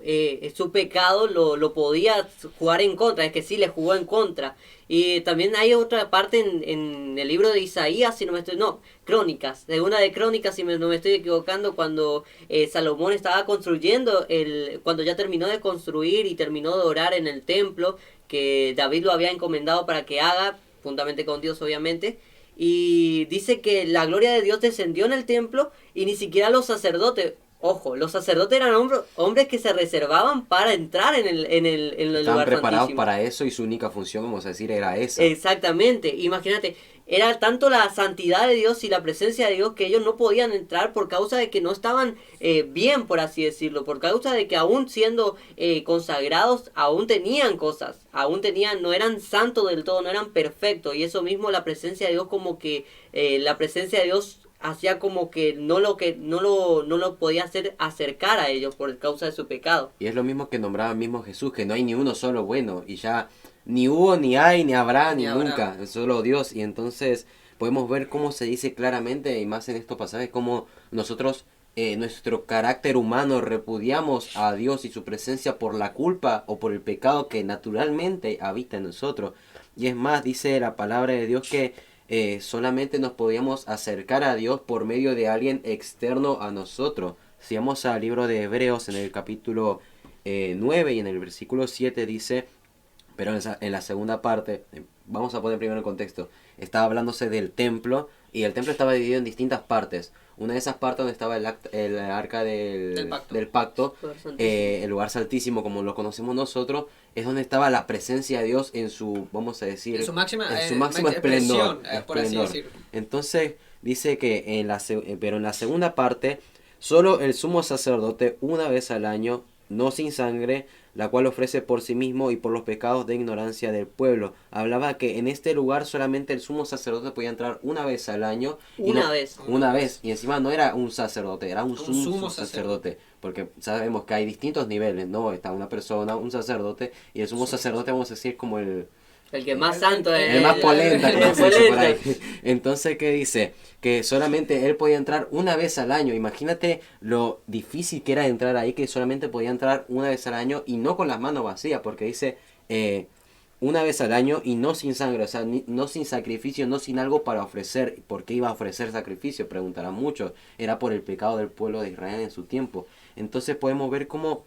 pecado lo podía jugar en contra, es que sí le jugó en contra. Y también hay otra parte en el libro de Isaías, si no me estoy... No, Crónicas, de una de Crónicas, si no me estoy equivocando, cuando Salomón estaba construyendo, cuando ya terminó de construir y terminó de orar en el templo, que David lo había encomendado para que haga, juntamente con Dios obviamente, y dice que la gloria de Dios descendió en el templo y ni siquiera los sacerdotes, ojo, los sacerdotes eran hombres que se reservaban para entrar en el Estaban lugar preparados santísimo. para eso, y su única función, vamos a decir, era esa. Exactamente, imagínate, era tanto la santidad de Dios y la presencia de Dios que ellos no podían entrar por causa de que no estaban bien, por así decirlo, por causa de que aún siendo consagrados, aún tenían cosas, no eran santos del todo, no eran perfectos, y eso mismo la presencia de Dios, como que la presencia de Dios hacía como que no lo podía hacer acercar a ellos por causa de su pecado. Y es lo mismo que nombraba mismo Jesús, que no hay ni uno solo bueno, y ya ni hubo, ni hay, ni habrá, ni habrá. nunca, es solo Dios. Y entonces podemos ver cómo se dice claramente, y más en estos pasajes, cómo nosotros, nuestro carácter humano, repudiamos a Dios y su presencia por la culpa o por el pecado que naturalmente habita en nosotros. Y es más, dice la palabra de Dios que solamente nos podíamos acercar a Dios por medio de alguien externo a nosotros. Si vamos al libro de Hebreos, en el capítulo 9 y en el versículo 7 dice, pero en la segunda parte, vamos a poner primero el contexto, estaba hablándose del templo, y el templo estaba dividido en distintas partes. Una de esas partes donde estaba el arca del pacto, el lugar santísimo como lo conocemos nosotros, es donde estaba la presencia de Dios en su, vamos a decir, En su máxima esplendor, por así esplendor. decirlo. Entonces dice que pero en la segunda parte, solo el sumo sacerdote una vez al año, no sin sangre, la cual ofrece por sí mismo y por los pecados de ignorancia del pueblo. Hablaba que en este lugar solamente el sumo sacerdote podía entrar una vez al año. Una vez. Y encima no era un sacerdote, era un sumo sacerdote. Porque sabemos que hay distintos niveles, ¿no? Está una persona, un sacerdote, y el sumo sacerdote, vamos a decir, como El que más santo es. El más polenta, como el se dice por ahí. polenta. Entonces, ¿qué dice? Que solamente él podía entrar una vez al año. Imagínate lo difícil que era entrar ahí, que solamente podía entrar una vez al año y no con las manos vacías, porque dice una vez al año y no sin sangre, o sea, no sin sacrificio, no sin algo para ofrecer. ¿Por qué iba a ofrecer sacrificio? Preguntarán muchos. Era por el pecado del pueblo de Israel en su tiempo. Entonces podemos ver cómo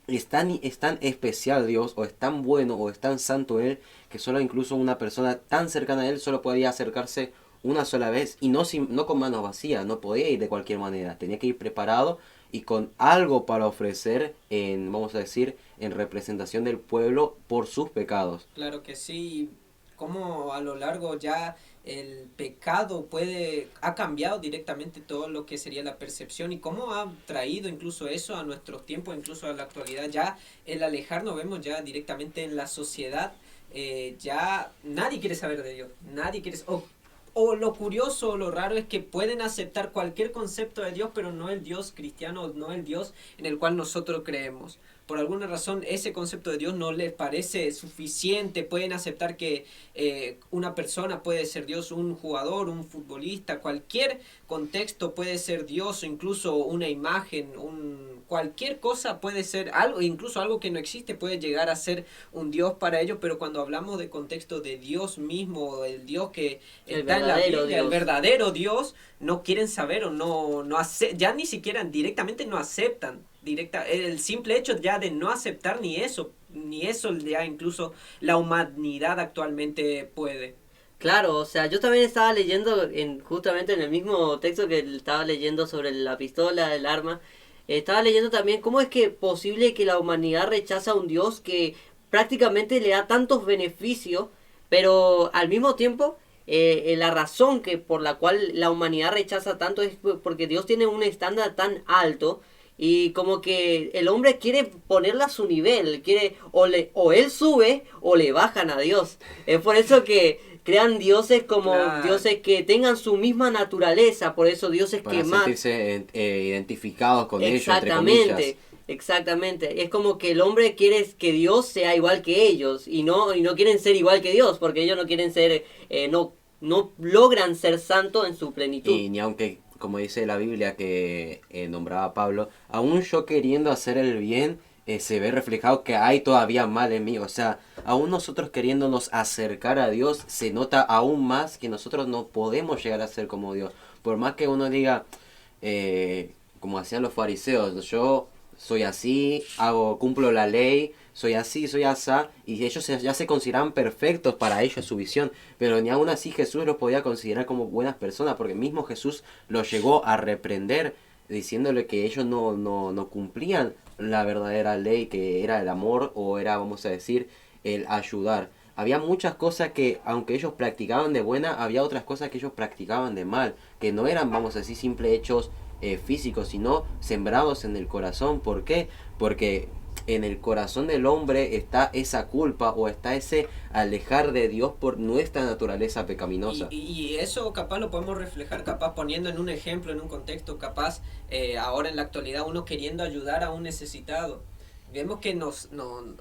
es tan especial Dios, o es tan bueno, o es tan santo Él, que solo incluso una persona tan cercana a Él solo podía acercarse una sola vez, y no con manos vacías, no podía ir de cualquier manera, tenía que ir preparado y con algo para ofrecer en, vamos a decir, en representación del pueblo por sus pecados. Claro que sí, como a lo largo ya el pecado ha cambiado directamente todo lo que sería la percepción y cómo ha traído incluso eso a nuestros tiempos, incluso a la actualidad. Ya el alejarnos vemos ya directamente en la sociedad, ya nadie quiere saber de Dios, nadie quiere, o lo curioso o lo raro es que pueden aceptar cualquier concepto de Dios, pero no el Dios cristiano, no el Dios en el cual nosotros creemos. Por alguna razón ese concepto de Dios no les parece suficiente, pueden aceptar que una persona puede ser Dios, un jugador, un futbolista, cualquier contexto puede ser Dios, o incluso una imagen, cualquier cosa puede ser algo, incluso algo que no existe puede llegar a ser un Dios para ellos, pero cuando hablamos de contexto de Dios mismo, el Dios que está en la Biblia, el verdadero Dios, no quieren saber o ya ni siquiera directamente no aceptan. El simple hecho ya de no aceptar ni eso ya incluso la humanidad actualmente puede. Claro, o sea, yo también estaba leyendo justamente en el mismo texto que estaba leyendo sobre la pistola, el arma, estaba leyendo también cómo es que posible que la humanidad rechaza a un Dios que prácticamente le da tantos beneficios, pero al mismo tiempo la razón que por la cual la humanidad rechaza tanto es porque Dios tiene un estándar tan alto y como que el hombre quiere ponerla a su nivel, quiere o él sube o le bajan a Dios. Es por eso que crean dioses como dioses que tengan su misma naturaleza, por eso dioses para que más sentirse identificados con ellos, entre exactamente, comillas. exactamente. Es como que el hombre quiere que Dios sea igual que ellos y no quieren ser igual que Dios, porque ellos no quieren ser no logran ser santos en su plenitud. Y ni aunque, como dice la Biblia que nombraba a Pablo, aún yo queriendo hacer el bien, se ve reflejado que hay todavía mal en mí. O sea, aún nosotros queriéndonos acercar a Dios, se nota aún más que nosotros no podemos llegar a ser como Dios. Por más que uno diga, como hacían los fariseos, yo soy así, cumplo la ley, soy así, soy asá, y ellos ya se consideran perfectos para ellos, su visión, pero ni aún así Jesús los podía considerar como buenas personas, porque mismo Jesús los llegó a reprender, diciéndole que ellos no cumplían la verdadera ley, que era el amor, o era, vamos a decir, el ayudar. Había muchas cosas que, aunque ellos practicaban de buena, había otras cosas que ellos practicaban de mal, que no eran, vamos a decir, simples hechos físicos, sino sembrados en el corazón. ¿Por qué? Porque en el corazón del hombre está esa culpa o está ese alejar de Dios por nuestra naturaleza pecaminosa. Y eso capaz lo podemos reflejar, capaz poniendo en un ejemplo, en un contexto, capaz ahora en la actualidad uno queriendo ayudar a un necesitado. Vemos que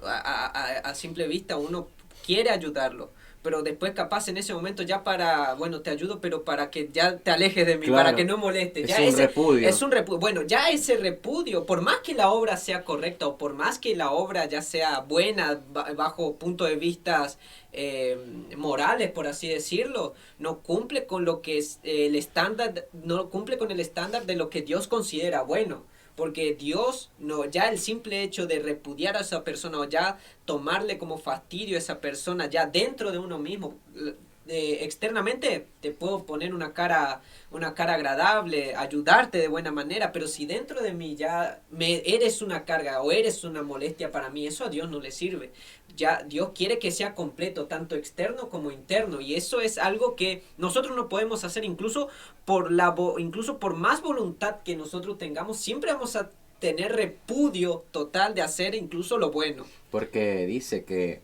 a simple vista uno quiere ayudarlo, pero después capaz en ese momento ya te ayudo, pero para que ya te alejes de mí, claro, para que no molestes. Es un repudio. Es un repudio. Bueno, ya ese repudio, por más que la obra sea correcta o por más que la obra ya sea buena bajo punto de vista morales, por así decirlo, no cumple con lo que es el estándar, no cumple con el estándar de lo que Dios considera bueno. Porque Dios, ya el simple hecho de repudiar a esa persona o ya tomarle como fastidio a esa persona, ya dentro de uno mismo, externamente te puedo poner una cara agradable, ayudarte de buena manera, pero si dentro de mí ya eres una carga o eres una molestia para mí, eso a Dios no le sirve. Ya Dios quiere que sea completo, tanto externo como interno, y eso es algo que nosotros no podemos hacer, incluso por más voluntad que nosotros tengamos, siempre vamos a tener repudio total de hacer incluso lo bueno. Porque dice que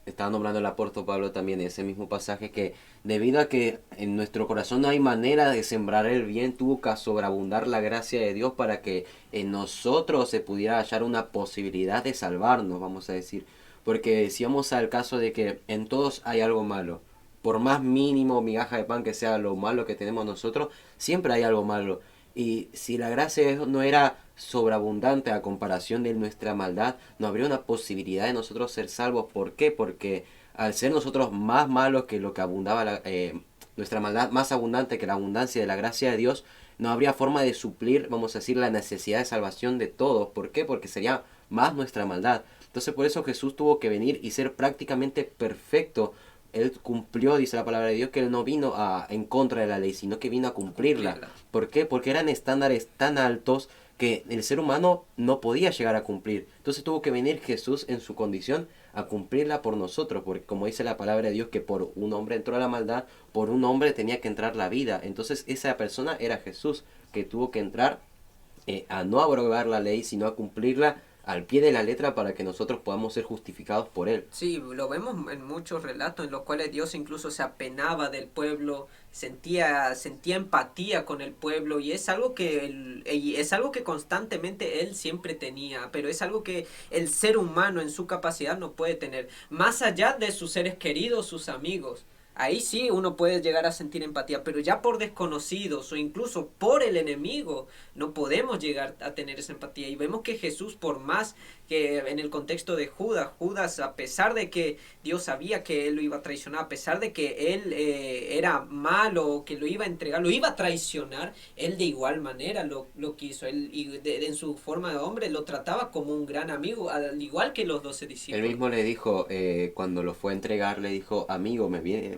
estaba nombrando el apóstol Pablo también en ese mismo pasaje, que debido a que en nuestro corazón no hay manera de sembrar el bien, tuvo que sobreabundar la gracia de Dios para que en nosotros se pudiera hallar una posibilidad de salvarnos, vamos a decir. Porque si vamos al caso de que en todos hay algo malo, por más mínimo migaja de pan que sea lo malo que tenemos nosotros, siempre hay algo malo. Y si la gracia no era sobreabundante a comparación de nuestra maldad, no habría una posibilidad de nosotros ser salvos. ¿Por qué? Porque al ser nosotros más malos que lo que abundaba nuestra maldad, más abundante que la abundancia de la gracia de Dios, no habría forma de suplir, vamos a decir, la necesidad de salvación de todos. ¿Por qué? Porque sería más nuestra maldad. Entonces por eso Jesús tuvo que venir y ser prácticamente perfecto. Él cumplió, dice la palabra de Dios, que Él no vino en contra de la ley, sino que vino a cumplirla. ¿Por qué? Porque eran estándares tan altos que el ser humano no podía llegar a cumplir. Entonces tuvo que venir Jesús en su condición a cumplirla por nosotros, porque como dice la palabra de Dios, que por un hombre entró la maldad, por un hombre tenía que entrar la vida. Entonces esa persona era Jesús, que tuvo que entrar a no abrogar la ley, sino a cumplirla al pie de la letra para que nosotros podamos ser justificados por Él. Sí, lo vemos en muchos relatos en los cuales Dios incluso se apenaba del pueblo, sentía empatía con el pueblo, y es algo es algo que constantemente Él siempre tenía, pero es algo que el ser humano en su capacidad no puede tener, más allá de sus seres queridos, sus amigos. Ahí sí uno puede llegar a sentir empatía, pero ya por desconocidos o incluso por el enemigo no podemos llegar a tener esa empatía. Y vemos que Jesús, por más que en el contexto de Judas, a pesar de que Dios sabía que él lo iba a traicionar, a pesar de que él era malo, que lo iba a entregar, lo iba a traicionar, él de igual manera lo quiso. Él, en su forma de hombre, lo trataba como un gran amigo, al igual que los 12 discípulos. Él mismo le dijo, cuando lo fue a entregar, le dijo, amigo,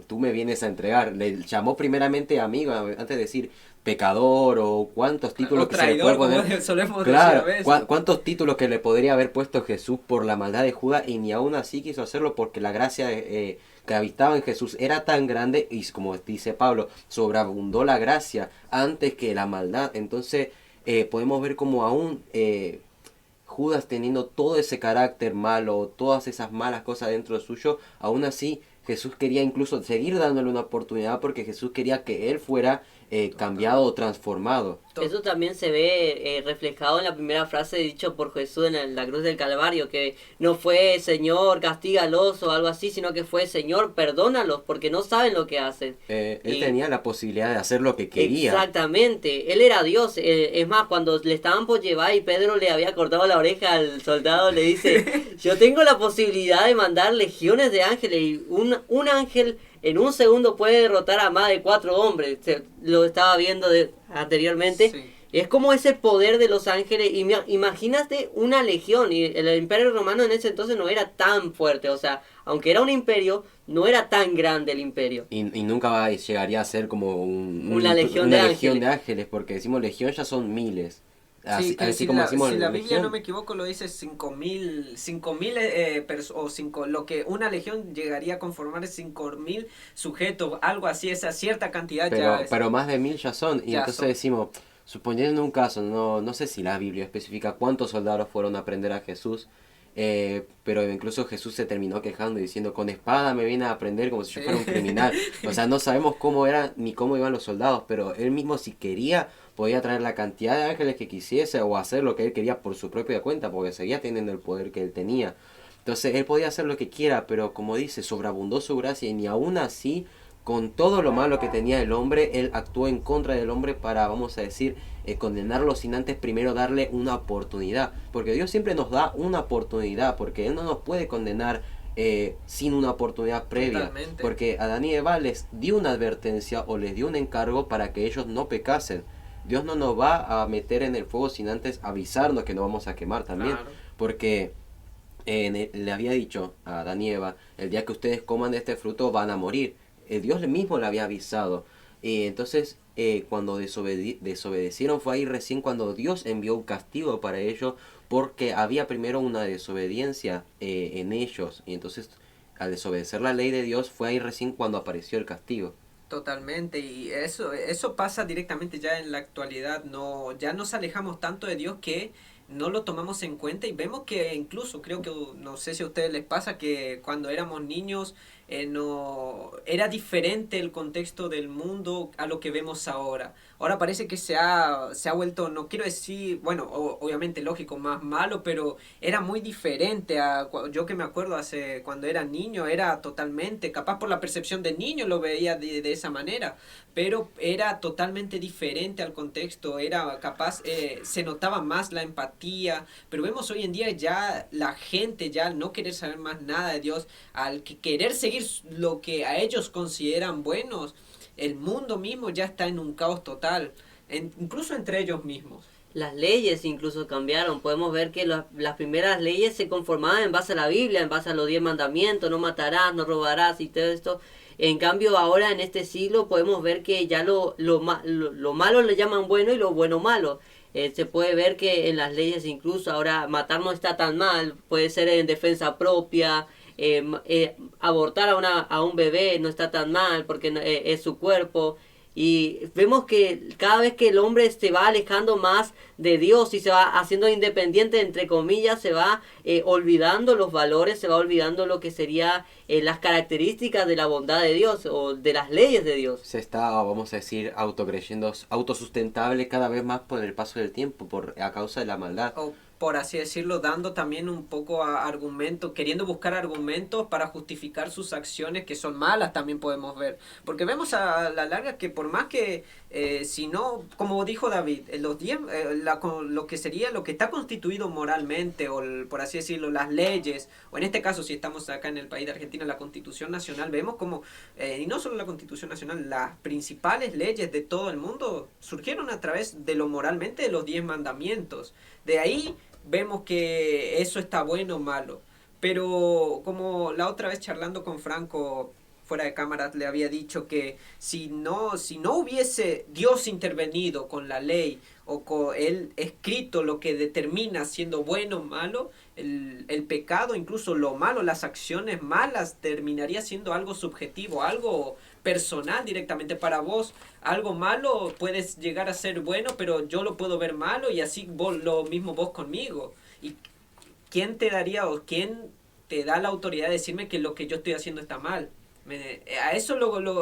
tú me vienes a entregar. Le llamó primeramente amigo, antes de decir pecador o cuántos títulos o que se le traidor, puede poner. como solemos Claro, decir a veces. cuántos títulos que le podría haber puesto Jesús por la maldad de Judas, y ni aún así quiso hacerlo porque la gracia que habitaba en Jesús era tan grande, y como dice Pablo, sobreabundó la gracia antes que la maldad. Entonces podemos ver como aún Judas, teniendo todo ese carácter malo, todas esas malas cosas dentro de suyo, aún así Jesús quería incluso seguir dándole una oportunidad, porque Jesús quería que él fuera cambiado o transformado. Eso también se ve reflejado en la primera frase dicho por Jesús en la cruz del Calvario, que no fue Señor, castígalos o algo así, sino que fue Señor, perdónalos, porque no saben lo que hacen. Él tenía la posibilidad de hacer lo que quería. Exactamente, él era Dios. Es más, cuando le estaban por llevar y Pedro le había cortado la oreja al soldado, le dice, yo tengo la posibilidad de mandar legiones de ángeles, y un ángel en un segundo puede derrotar a más de 4 hombres. Lo estaba viendo anteriormente. Sí. Es como ese poder de los ángeles. Y imagínate una legión. Y el imperio romano en ese entonces no era tan fuerte. O sea, aunque era un imperio, no era tan grande el imperio. Y nunca llegaría a ser como una legión de ángeles. Porque decimos legión ya son miles. Sí, Así si como la, decimos si la Biblia legión. no me equivoco lo dice 5.000 lo que una legión llegaría a conformar es 5.000 sujetos, algo así, esa cierta cantidad ya es. Pero más de 1000 ya son. Y Ya entonces son. decimos, suponiendo un caso, no sé si la Biblia especifica cuántos soldados fueron a prender a Jesús, pero incluso Jesús se terminó quejando y diciendo, con espada me viene a prender como si yo fuera un criminal. O sea, no sabemos cómo era ni cómo iban los soldados, pero él mismo, si quería, podía traer la cantidad de ángeles que quisiese o hacer lo que él quería por su propia cuenta, porque seguía teniendo el poder que él tenía. Entonces él podía hacer lo que quiera, pero como dice, sobreabundó su gracia, y ni aún así, con todo lo malo que tenía el hombre, él actuó en contra del hombre para, vamos a decir, condenarlo sin antes primero darle una oportunidad. Porque Dios siempre nos da una oportunidad, porque Él no nos puede condenar sin una oportunidad previa. Totalmente. Porque Adán y Eva les dio una advertencia o les dio un encargo para que ellos no pecasen. Dios no nos va a meter en el fuego sin antes avisarnos que nos vamos a quemar también. Claro. Porque le había dicho a Adán y Eva, el día que ustedes coman de este fruto van a morir. Dios mismo le había avisado. Entonces, cuando desobedecieron, fue ahí recién cuando Dios envió un castigo para ellos, porque había primero una desobediencia en ellos. Y entonces, al desobedecer la ley de Dios, fue ahí recién cuando apareció el castigo. Totalmente, y eso pasa directamente ya en la actualidad. Ya nos alejamos tanto de Dios que no lo tomamos en cuenta, y vemos que incluso, creo que, no sé si a ustedes les pasa, que cuando éramos niños no era diferente el contexto del mundo a lo que vemos ahora. Ahora parece que se ha vuelto, no quiero decir, bueno, obviamente lógico, más malo, pero era muy diferente a yo que me acuerdo hace cuando era niño, era totalmente, capaz por la percepción de niño lo veía de esa manera, pero era totalmente diferente al contexto, era capaz, se notaba más la empatía, pero vemos hoy en día ya la gente, ya al no querer saber más nada de Dios, al querer seguir lo que a ellos consideran buenos, el mundo mismo ya está en un caos total, incluso entre ellos mismos. Las leyes incluso cambiaron. Podemos ver que las primeras leyes se conformaban en base a la Biblia, en base a los 10 mandamientos, no matarás, no robarás y todo esto. En cambio ahora en este siglo podemos ver que ya lo malo le llaman bueno y lo bueno malo. Se puede ver que en las leyes incluso ahora matar no está tan mal, puede ser en defensa propia, abortar a un bebé no está tan mal porque es su cuerpo. Y vemos que cada vez que el hombre se va alejando más de Dios y se va haciendo independiente, entre comillas, se va olvidando los valores, se va olvidando lo que sería las características de la bondad de Dios o de las leyes de Dios. Se está, vamos a decir, autocreyendo, autosustentable cada vez más por el paso del tiempo, a causa de la maldad. O por así decirlo, dando también un poco a argumentos, queriendo buscar argumentos para justificar sus acciones que son malas, también podemos ver. Porque vemos a la larga que por más que, si no, como dijo David, lo que sería, lo que está constituido moralmente, o por así decirlo, las leyes, o en este caso si estamos acá en el país de Argentina, la Constitución Nacional, vemos como, y no solo la Constitución Nacional, las principales leyes de todo el mundo surgieron a través de lo moralmente de los 10 mandamientos. De ahí vemos que eso está bueno o malo. Pero como la otra vez charlando con Franco fuera de cámara le había dicho que si no hubiese Dios intervenido con la ley o con él escrito lo que determina siendo bueno o malo, el pecado, incluso lo malo, las acciones malas, terminaría siendo algo subjetivo, algo personal directamente para vos. Algo malo puedes llegar a ser bueno, pero yo lo puedo ver malo y así lo mismo vos conmigo. ¿Y quién te daría o quién te da la autoridad de decirme que lo que yo estoy haciendo está mal? A eso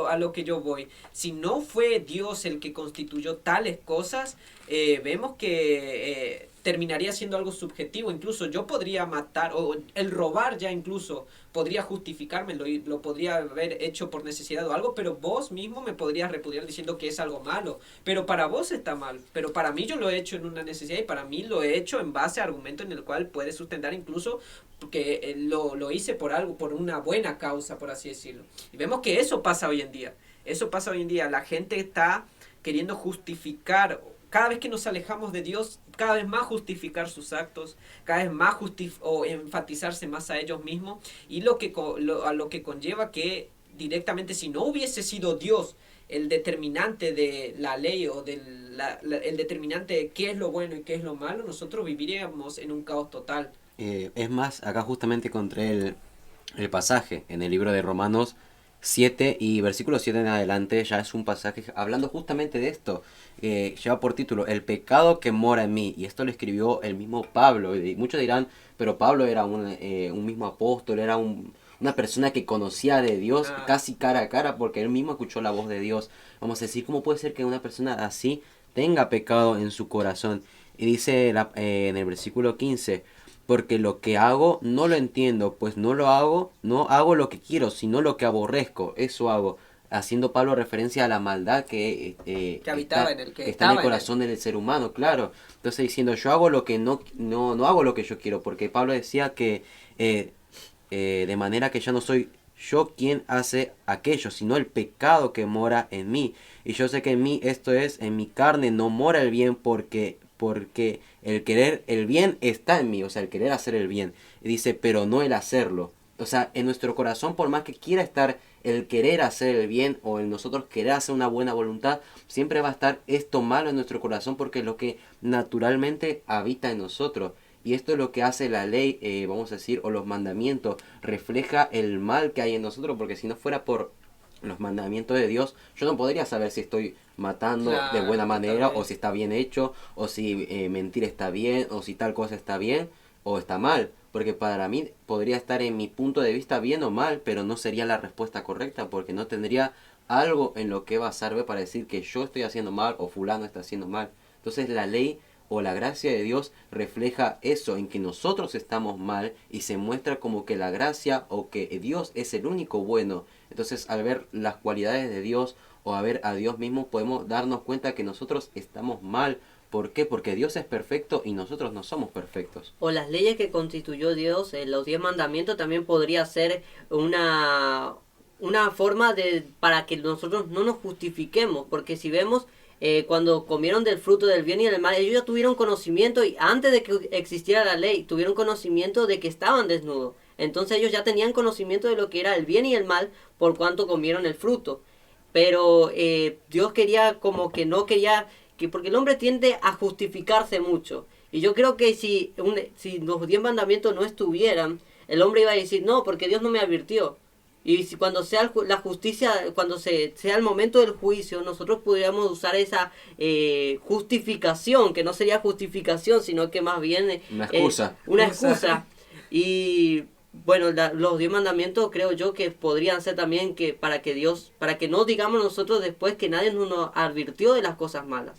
a lo que yo voy. Si no fue Dios el que constituyó tales cosas, vemos que terminaría siendo algo subjetivo. Incluso yo podría matar, o el robar ya incluso podría justificarme, lo podría haber hecho por necesidad o algo, pero vos mismo me podrías repudiar diciendo que es algo malo. Pero para vos está mal, pero para mí yo lo he hecho en una necesidad y para mí lo he hecho en base a argumento en el cual puedes sustentar incluso que lo hice por algo, por una buena causa, por así decirlo. Y vemos que eso pasa hoy en día. Eso pasa hoy en día. La gente está queriendo justificar, cada vez que nos alejamos de Dios, cada vez más justificar sus actos, cada vez más o enfatizarse más a ellos mismos, y a lo que conlleva que directamente, si no hubiese sido Dios el determinante de la ley o el determinante de qué es lo bueno y qué es lo malo, nosotros viviríamos en un caos total. Es más, acá justamente encontré el pasaje en el libro de Romanos 7 y versículo 7 en adelante. Ya es un pasaje hablando justamente de esto. Lleva por título El pecado que mora en mí, y esto lo escribió el mismo Pablo. Y muchos dirán, pero Pablo era un mismo apóstol, era una persona que conocía de Dios casi cara a cara, porque él mismo escuchó la voz de Dios. Vamos a decir, ¿cómo puede ser que una persona así tenga pecado en su corazón? Y dice en el versículo 15: porque lo que hago no lo entiendo, pues no hago lo que quiero, sino lo que aborrezco, eso hago. Haciendo Pablo referencia a la maldad que habitaba está en el corazón del ser humano, claro. Entonces diciendo, yo hago lo que no hago lo que yo quiero, porque Pablo decía que de manera que ya no soy yo quien hace aquello, sino el pecado que mora en mí. Y yo sé que en mí, esto es, en mi carne no mora el bien, porque el querer el bien está en mí, o sea, el querer hacer el bien. Y dice, pero no el hacerlo. O sea, en nuestro corazón, por más que quiera estar el querer hacer el bien o el nosotros querer hacer una buena voluntad, siempre va a estar esto malo en nuestro corazón, porque es lo que naturalmente habita en nosotros. Y esto es lo que hace la ley, vamos a decir, o los mandamientos, refleja el mal que hay en nosotros, porque si no fuera por los mandamientos de Dios, yo no podría saber si estoy matando de buena manera, o si está bien hecho, o si mentir está bien, o si tal cosa está bien o está mal, porque para mí podría estar en mi punto de vista bien o mal, pero no sería la respuesta correcta, porque no tendría algo en lo que basarme para decir que yo estoy haciendo mal o fulano está haciendo mal. Entonces la ley o la gracia de Dios refleja eso, en que nosotros estamos mal y se muestra como que la gracia o que Dios es el único bueno. Entonces al ver las cualidades de Dios o a ver a Dios mismo podemos darnos cuenta que nosotros estamos mal. ¿Por qué? Porque Dios es perfecto y nosotros no somos perfectos. O las leyes que constituyó Dios, los 10 mandamientos, también podría ser una forma para que nosotros no nos justifiquemos, porque si vemos cuando comieron del fruto del bien y del mal, ellos ya tuvieron conocimiento y antes de que existiera la ley, tuvieron conocimiento de que estaban desnudos. Entonces ellos ya tenían conocimiento de lo que era el bien y el mal por cuanto comieron el fruto. Pero Dios quería como que no quería, porque el hombre tiende a justificarse mucho. Y yo creo que si los 10 mandamientos no estuvieran, el hombre iba a decir, no, porque Dios no me advirtió. Y si cuando sea la justicia, cuando sea el momento del juicio, nosotros pudiéramos usar esa justificación, que no sería justificación, sino que más bien Una excusa. Una excusa. Y bueno, los 10 mandamientos creo yo que podrían ser también que para que no digamos nosotros después que nadie nos advirtió de las cosas malas.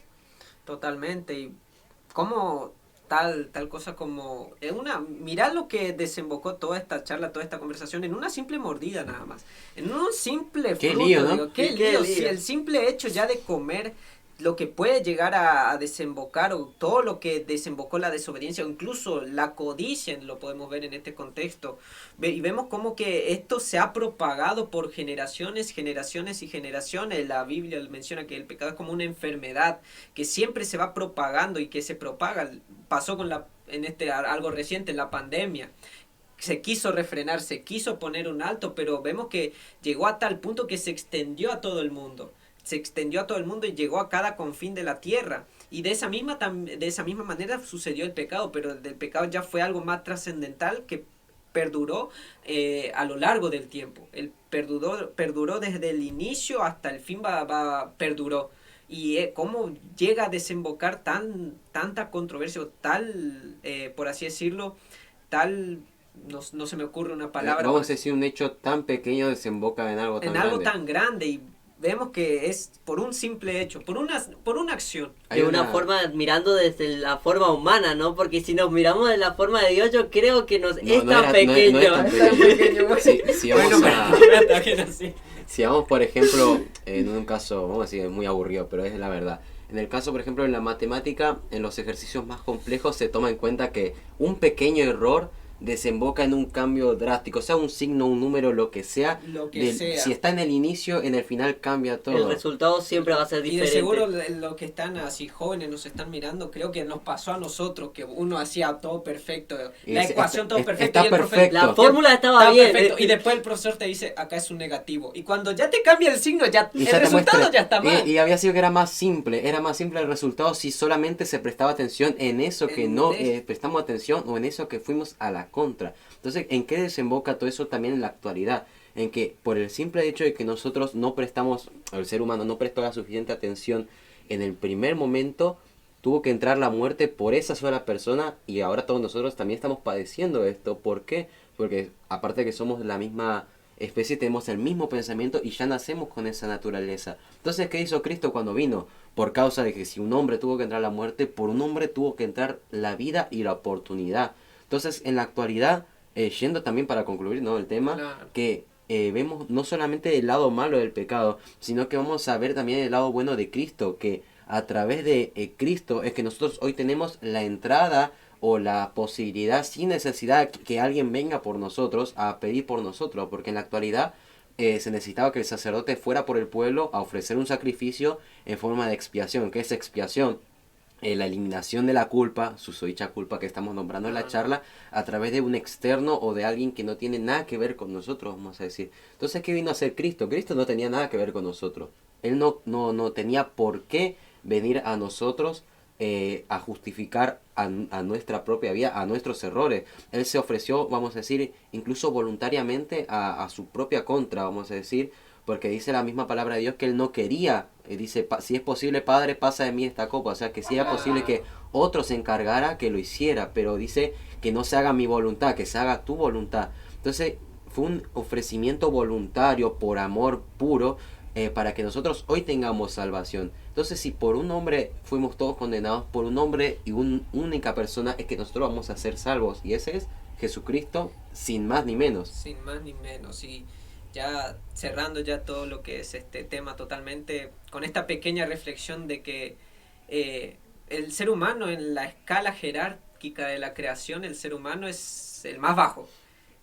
Totalmente. Y como tal cosa como mirad lo que desembocó toda esta charla, toda esta conversación en una simple mordida nada más, en un simple Qué fruto, lío, ¿no? digo, qué lío. Si el simple hecho ya de comer lo que puede llegar a desembocar, o todo lo que desembocó la desobediencia, o incluso la codicia, lo podemos ver en este contexto, y vemos como que esto se ha propagado por generaciones y generaciones. La Biblia menciona que el pecado es como una enfermedad que siempre se va propagando y que se propaga. Pasó con algo reciente, en la pandemia. Se quiso refrenar, se quiso poner un alto, pero vemos que llegó a tal punto que se extendió a todo el mundo. Y llegó a cada confín de la tierra. Y de esa misma manera sucedió el pecado, pero el pecado ya fue algo más trascendental que perduró a lo largo del tiempo. Perduró desde el inicio hasta el fin, perduró. Y cómo llega a desembocar tanta controversia, o por así decirlo, no se me ocurre una palabra. Vamos a decir, un hecho tan pequeño desemboca en algo tan grande. En algo tan grande, y vemos que es por un simple hecho, por una acción. De una forma, mirando desde la forma humana, ¿no? Porque si nos miramos de la forma de Dios, yo creo que es tan pequeño. Si vamos, por ejemplo, en un caso, vamos a decir, muy aburrido, pero es la verdad. En el caso, por ejemplo, en la matemática, en los ejercicios más complejos se toma en cuenta que un pequeño error desemboca en un cambio drástico, sea un signo, un número, lo que sea. Si está en el inicio, en el final cambia todo. El resultado siempre va a ser diferente. Y de seguro los que están así jóvenes nos están mirando, creo que nos pasó a nosotros, que uno hacía todo perfecto, la ecuación todo perfecto, y perfecto. La fórmula estaba bien. Perfecto, y después el profesor te dice, acá es un negativo. Y cuando ya te cambia el signo, el resultado ya está mal. Y había sido que era más simple el resultado si solamente se prestaba atención en eso que prestamos atención, o en eso que fuimos a la contra. Entonces, ¿en qué desemboca todo eso también en la actualidad? En que por el simple hecho de que nosotros el ser humano no prestó la suficiente atención en el primer momento, tuvo que entrar la muerte por esa sola persona, y ahora todos nosotros también estamos padeciendo esto. ¿Por qué? Porque aparte de que somos la misma especie, tenemos el mismo pensamiento y ya nacemos con esa naturaleza. Entonces, ¿qué hizo Cristo cuando vino? Por causa de que si un hombre tuvo que entrar la muerte, por un hombre tuvo que entrar la vida y la oportunidad. Entonces, en la actualidad, yendo también para concluir, ¿no?, el tema, claro, que vemos no solamente el lado malo del pecado, sino que vamos a ver también el lado bueno de Cristo, que a través de Cristo es que nosotros hoy tenemos la entrada o la posibilidad, sin necesidad que alguien venga por nosotros a pedir por nosotros, porque en la actualidad se necesitaba que el sacerdote fuera por el pueblo a ofrecer un sacrificio en forma de expiación. ¿Qué es expiación? La eliminación de la culpa, susodicha culpa que estamos nombrando en la charla, a través de un externo o de alguien que no tiene nada que ver con nosotros, vamos a decir. Entonces, ¿qué vino a hacer Cristo? Cristo no tenía nada que ver con nosotros. Él no tenía por qué venir a nosotros a justificar a nuestra propia vida, a nuestros errores. Él se ofreció, vamos a decir, incluso voluntariamente a su propia contra, vamos a decir, porque dice la misma palabra de Dios que él no quería, dice, si es posible, Padre, pasa de mí esta copa, o sea, que si era posible que otro se encargara, que lo hiciera, pero dice que no se haga mi voluntad, que se haga tu voluntad. Entonces, fue un ofrecimiento voluntario por amor puro, para que nosotros hoy tengamos salvación. Entonces, si por un hombre fuimos todos condenados, por un hombre y una única persona es que nosotros vamos a ser salvos, y ese es Jesucristo, sin más ni menos. Sin más ni menos. Y ya cerrando ya todo lo que es este tema totalmente, con esta pequeña reflexión de que el ser humano en la escala jerárquica de la creación, el ser humano es el más bajo.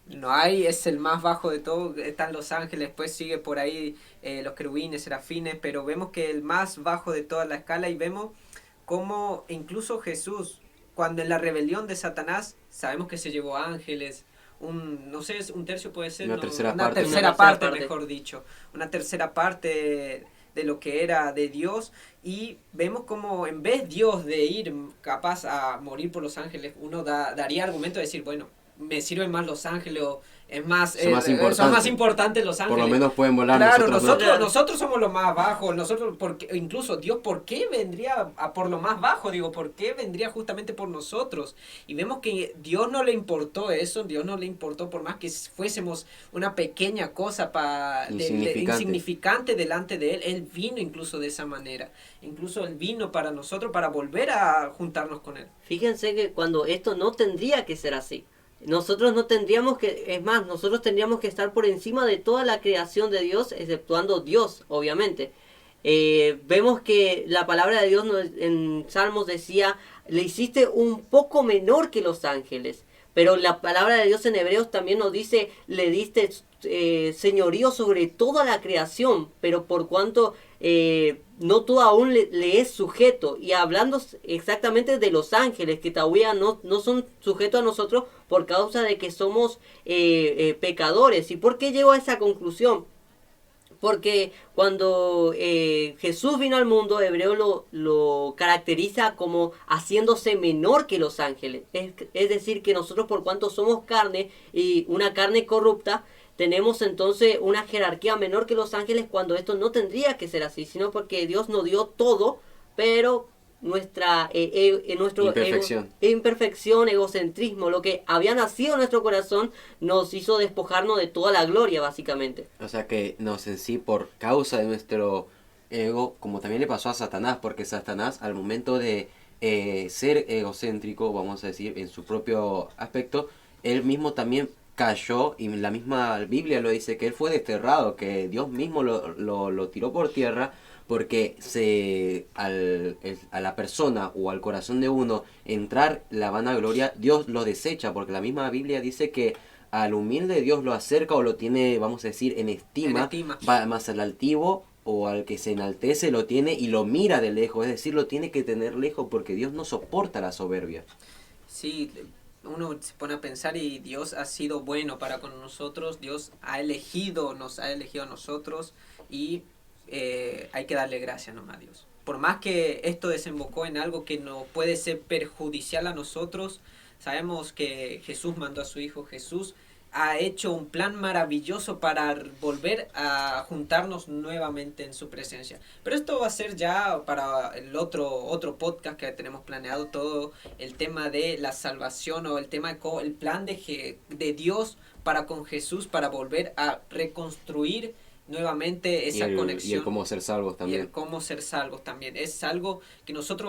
No hay, es el más bajo de todo, están los ángeles, después sigue por ahí los querubines, serafines, pero vemos que el más bajo de toda la escala, y vemos como incluso Jesús, cuando en la rebelión de Satanás, sabemos que se llevó ángeles, no sé, un tercio puede ser, Una ¿no? tercera Una parte. tercera parte, mejor dicho, una tercera parte de lo que era de Dios, y vemos como en vez Dios de ir capaz a morir por los ángeles, uno daría argumento de decir, bueno, me sirven más los ángeles, o es más, son más importantes los ángeles. Por lo menos pueden volar. Claro, nosotros nosotros somos los más bajos, nosotros, porque incluso Dios, ¿por qué vendría a por lo más bajo? Digo, ¿por qué vendría justamente por nosotros? Y vemos que Dios no le importó eso, Dios no le importó, por más que fuésemos una pequeña cosa insignificante delante de Él vino incluso de esa manera. Incluso Él vino para nosotros, para volver a juntarnos con Él. Fíjense que cuando esto no tendría que ser así. Nosotros no tendríamos que, es más, nosotros tendríamos que estar por encima de toda la creación de Dios, exceptuando Dios, obviamente. Vemos que la palabra de Dios en Salmos decía, le hiciste un poco menor que los ángeles. Pero la palabra de Dios en Hebreos también nos dice, le diste señorío sobre toda la creación, pero por cuanto no todo aún le es sujeto. Y hablando exactamente de los ángeles, que todavía no son sujetos a nosotros por causa de que somos pecadores. ¿Y por qué llego a esa conclusión? Porque cuando Jesús vino al mundo, Hebreo lo caracteriza como haciéndose menor que los ángeles. Es decir, que nosotros, por cuanto somos carne y una carne corrupta, tenemos entonces una jerarquía menor que los ángeles, cuando esto no tendría que ser así, sino porque Dios nos dio todo, pero nuestra imperfección, egocentrismo, lo que había nacido en nuestro corazón, nos hizo despojarnos de toda la gloria, básicamente. O sea que nos en sí, por causa de nuestro ego, como también le pasó a Satanás, porque Satanás al momento de ser egocéntrico, vamos a decir, en su propio aspecto, él mismo también cayó, y la misma Biblia lo dice, que él fue desterrado, que Dios mismo lo tiró por tierra, porque a la persona o al corazón de uno entrar la vanagloria, Dios lo desecha, porque la misma Biblia dice que al humilde Dios lo acerca o lo tiene, vamos a decir, en estima. Más al altivo o al que se enaltece lo tiene y lo mira de lejos, es decir, lo tiene que tener lejos, porque Dios no soporta la soberbia. Sí, uno se pone a pensar, y Dios ha sido bueno para con nosotros, Dios nos ha elegido a nosotros, y hay que darle gracias nomás a Dios. Por más que esto desembocó en algo que no puede ser perjudicial a nosotros, sabemos que Jesús mandó a su Hijo. Jesús ha hecho un plan maravilloso para volver a juntarnos nuevamente en su presencia. Pero esto va a ser ya para el otro podcast que tenemos planeado, todo el tema de la salvación, o el plan de Dios para con Jesús, para volver a reconstruir nuevamente esa conexión. Y el cómo ser salvos también. Y el cómo ser salvos también. Es algo que nosotros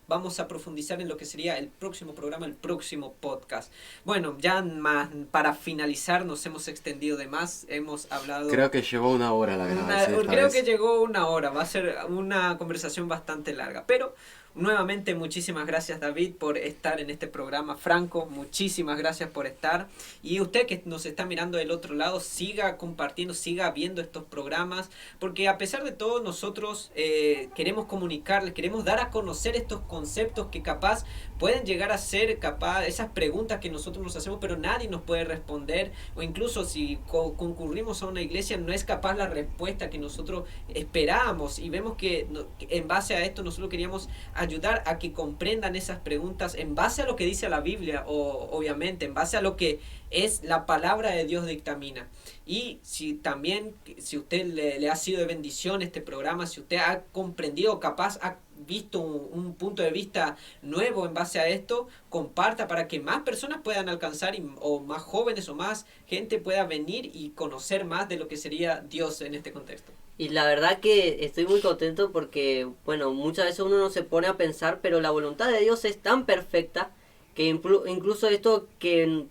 vamos a profundizar en lo que sería el próximo programa, el próximo podcast. Bueno, ya más para finalizar, nos hemos extendido de más, hemos hablado... Creo que llevó 1 hora la grabación. Creo que llegó 1 hora, va a ser una conversación bastante larga, pero... Nuevamente, muchísimas gracias, David, por estar en este programa. Franco, muchísimas gracias por estar. Y usted que nos está mirando del otro lado, siga compartiendo, siga viendo estos programas, porque a pesar de todo nosotros queremos comunicarles, queremos dar a conocer estos conceptos que capaz pueden llegar a ser esas preguntas que nosotros nos hacemos, pero nadie nos puede responder, o incluso si concurrimos a una iglesia no es capaz la respuesta que nosotros esperábamos, y vemos que en base a esto nosotros queríamos ayudar a que comprendan esas preguntas en base a lo que dice la Biblia, o obviamente en base a lo que es la palabra de Dios dictamina. Y si también, si usted le ha sido de bendición este programa, si usted ha comprendido, capaz ha visto un punto de vista nuevo en base a esto, comparta para que más personas puedan alcanzar, o más jóvenes o más gente pueda venir y conocer más de lo que sería Dios en este contexto. Y la verdad que estoy muy contento porque, bueno, muchas veces uno no se pone a pensar, pero la voluntad de Dios es tan perfecta que incluso esto que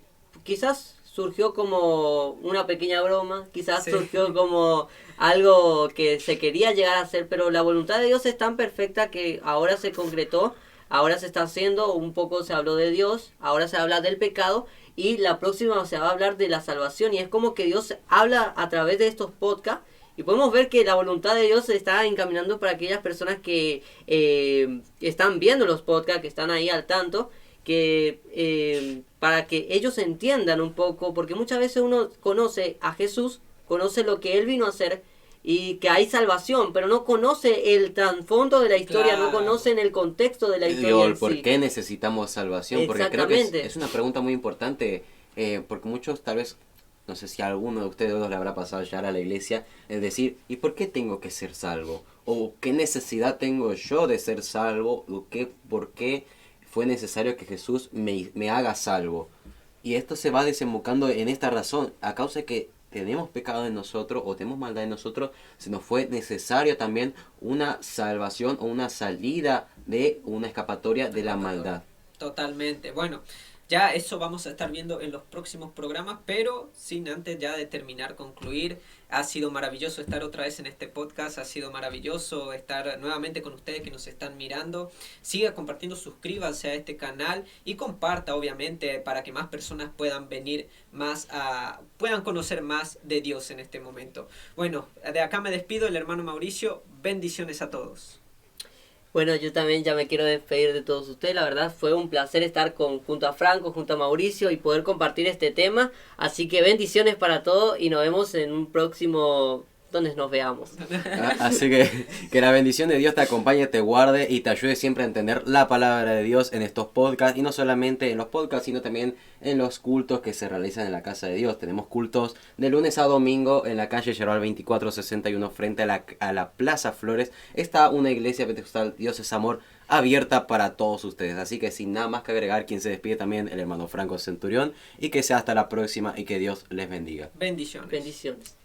quizás surgió como una pequeña broma, quizás Sí. surgió como algo que se quería llegar a hacer, pero la voluntad de Dios es tan perfecta que ahora se concretó, ahora se está haciendo, un poco se habló de Dios, ahora se habla del pecado y la próxima se va a hablar de la salvación, y es como que Dios habla a través de estos podcasts. Y podemos ver que la voluntad de Dios se está encaminando para aquellas personas que están viendo los podcasts, que están ahí al tanto, que para que ellos entiendan un poco, porque muchas veces uno conoce a Jesús, conoce lo que Él vino a hacer y que hay salvación, pero no conoce el trasfondo de la historia, Claro. no conocen el contexto de la historia Digo, en ¿por sí. qué necesitamos salvación? Porque creo que Exactamente. es una pregunta muy importante, porque muchos tal vez, no sé si a alguno de ustedes dos le habrá pasado llegar a la iglesia, es decir, ¿y por qué tengo que ser salvo? ¿O qué necesidad tengo yo de ser salvo? ¿O por qué fue necesario que Jesús me haga salvo? Y esto se va desembocando en esta razón, a causa de que tenemos pecado en nosotros o tenemos maldad en nosotros, se nos fue necesario también una salvación o una salida de una escapatoria de la maldad. Totalmente. Bueno, ya eso vamos a estar viendo en los próximos programas, pero sin antes ya de terminar, concluir. Ha sido maravilloso estar otra vez en este podcast, ha sido maravilloso estar nuevamente con ustedes que nos están mirando. Siga compartiendo, suscríbanse a este canal y comparta, obviamente, para que más personas puedan venir puedan conocer más de Dios en este momento. Bueno, de acá me despido, el hermano Mauricio. Bendiciones a todos. Bueno, yo también ya me quiero despedir de todos ustedes. La verdad fue un placer estar junto a Franco, junto a Mauricio y poder compartir este tema. Así que bendiciones para todos y nos vemos en un próximo donde nos veamos. Así que la bendición de Dios te acompañe, te guarde y te ayude siempre a entender la palabra de Dios en estos podcasts. Y no solamente en los podcasts, sino también en los cultos que se realizan en la casa de Dios. Tenemos cultos de lunes a domingo en la calle Yerbal 2461 frente a la Plaza Flores. Está una iglesia pentecostal, Dios es Amor, abierta para todos ustedes. Así que sin nada más que agregar, quien se despide también el hermano Franco Centurión. Y que sea hasta la próxima y que Dios les bendiga. Bendiciones. Bendiciones.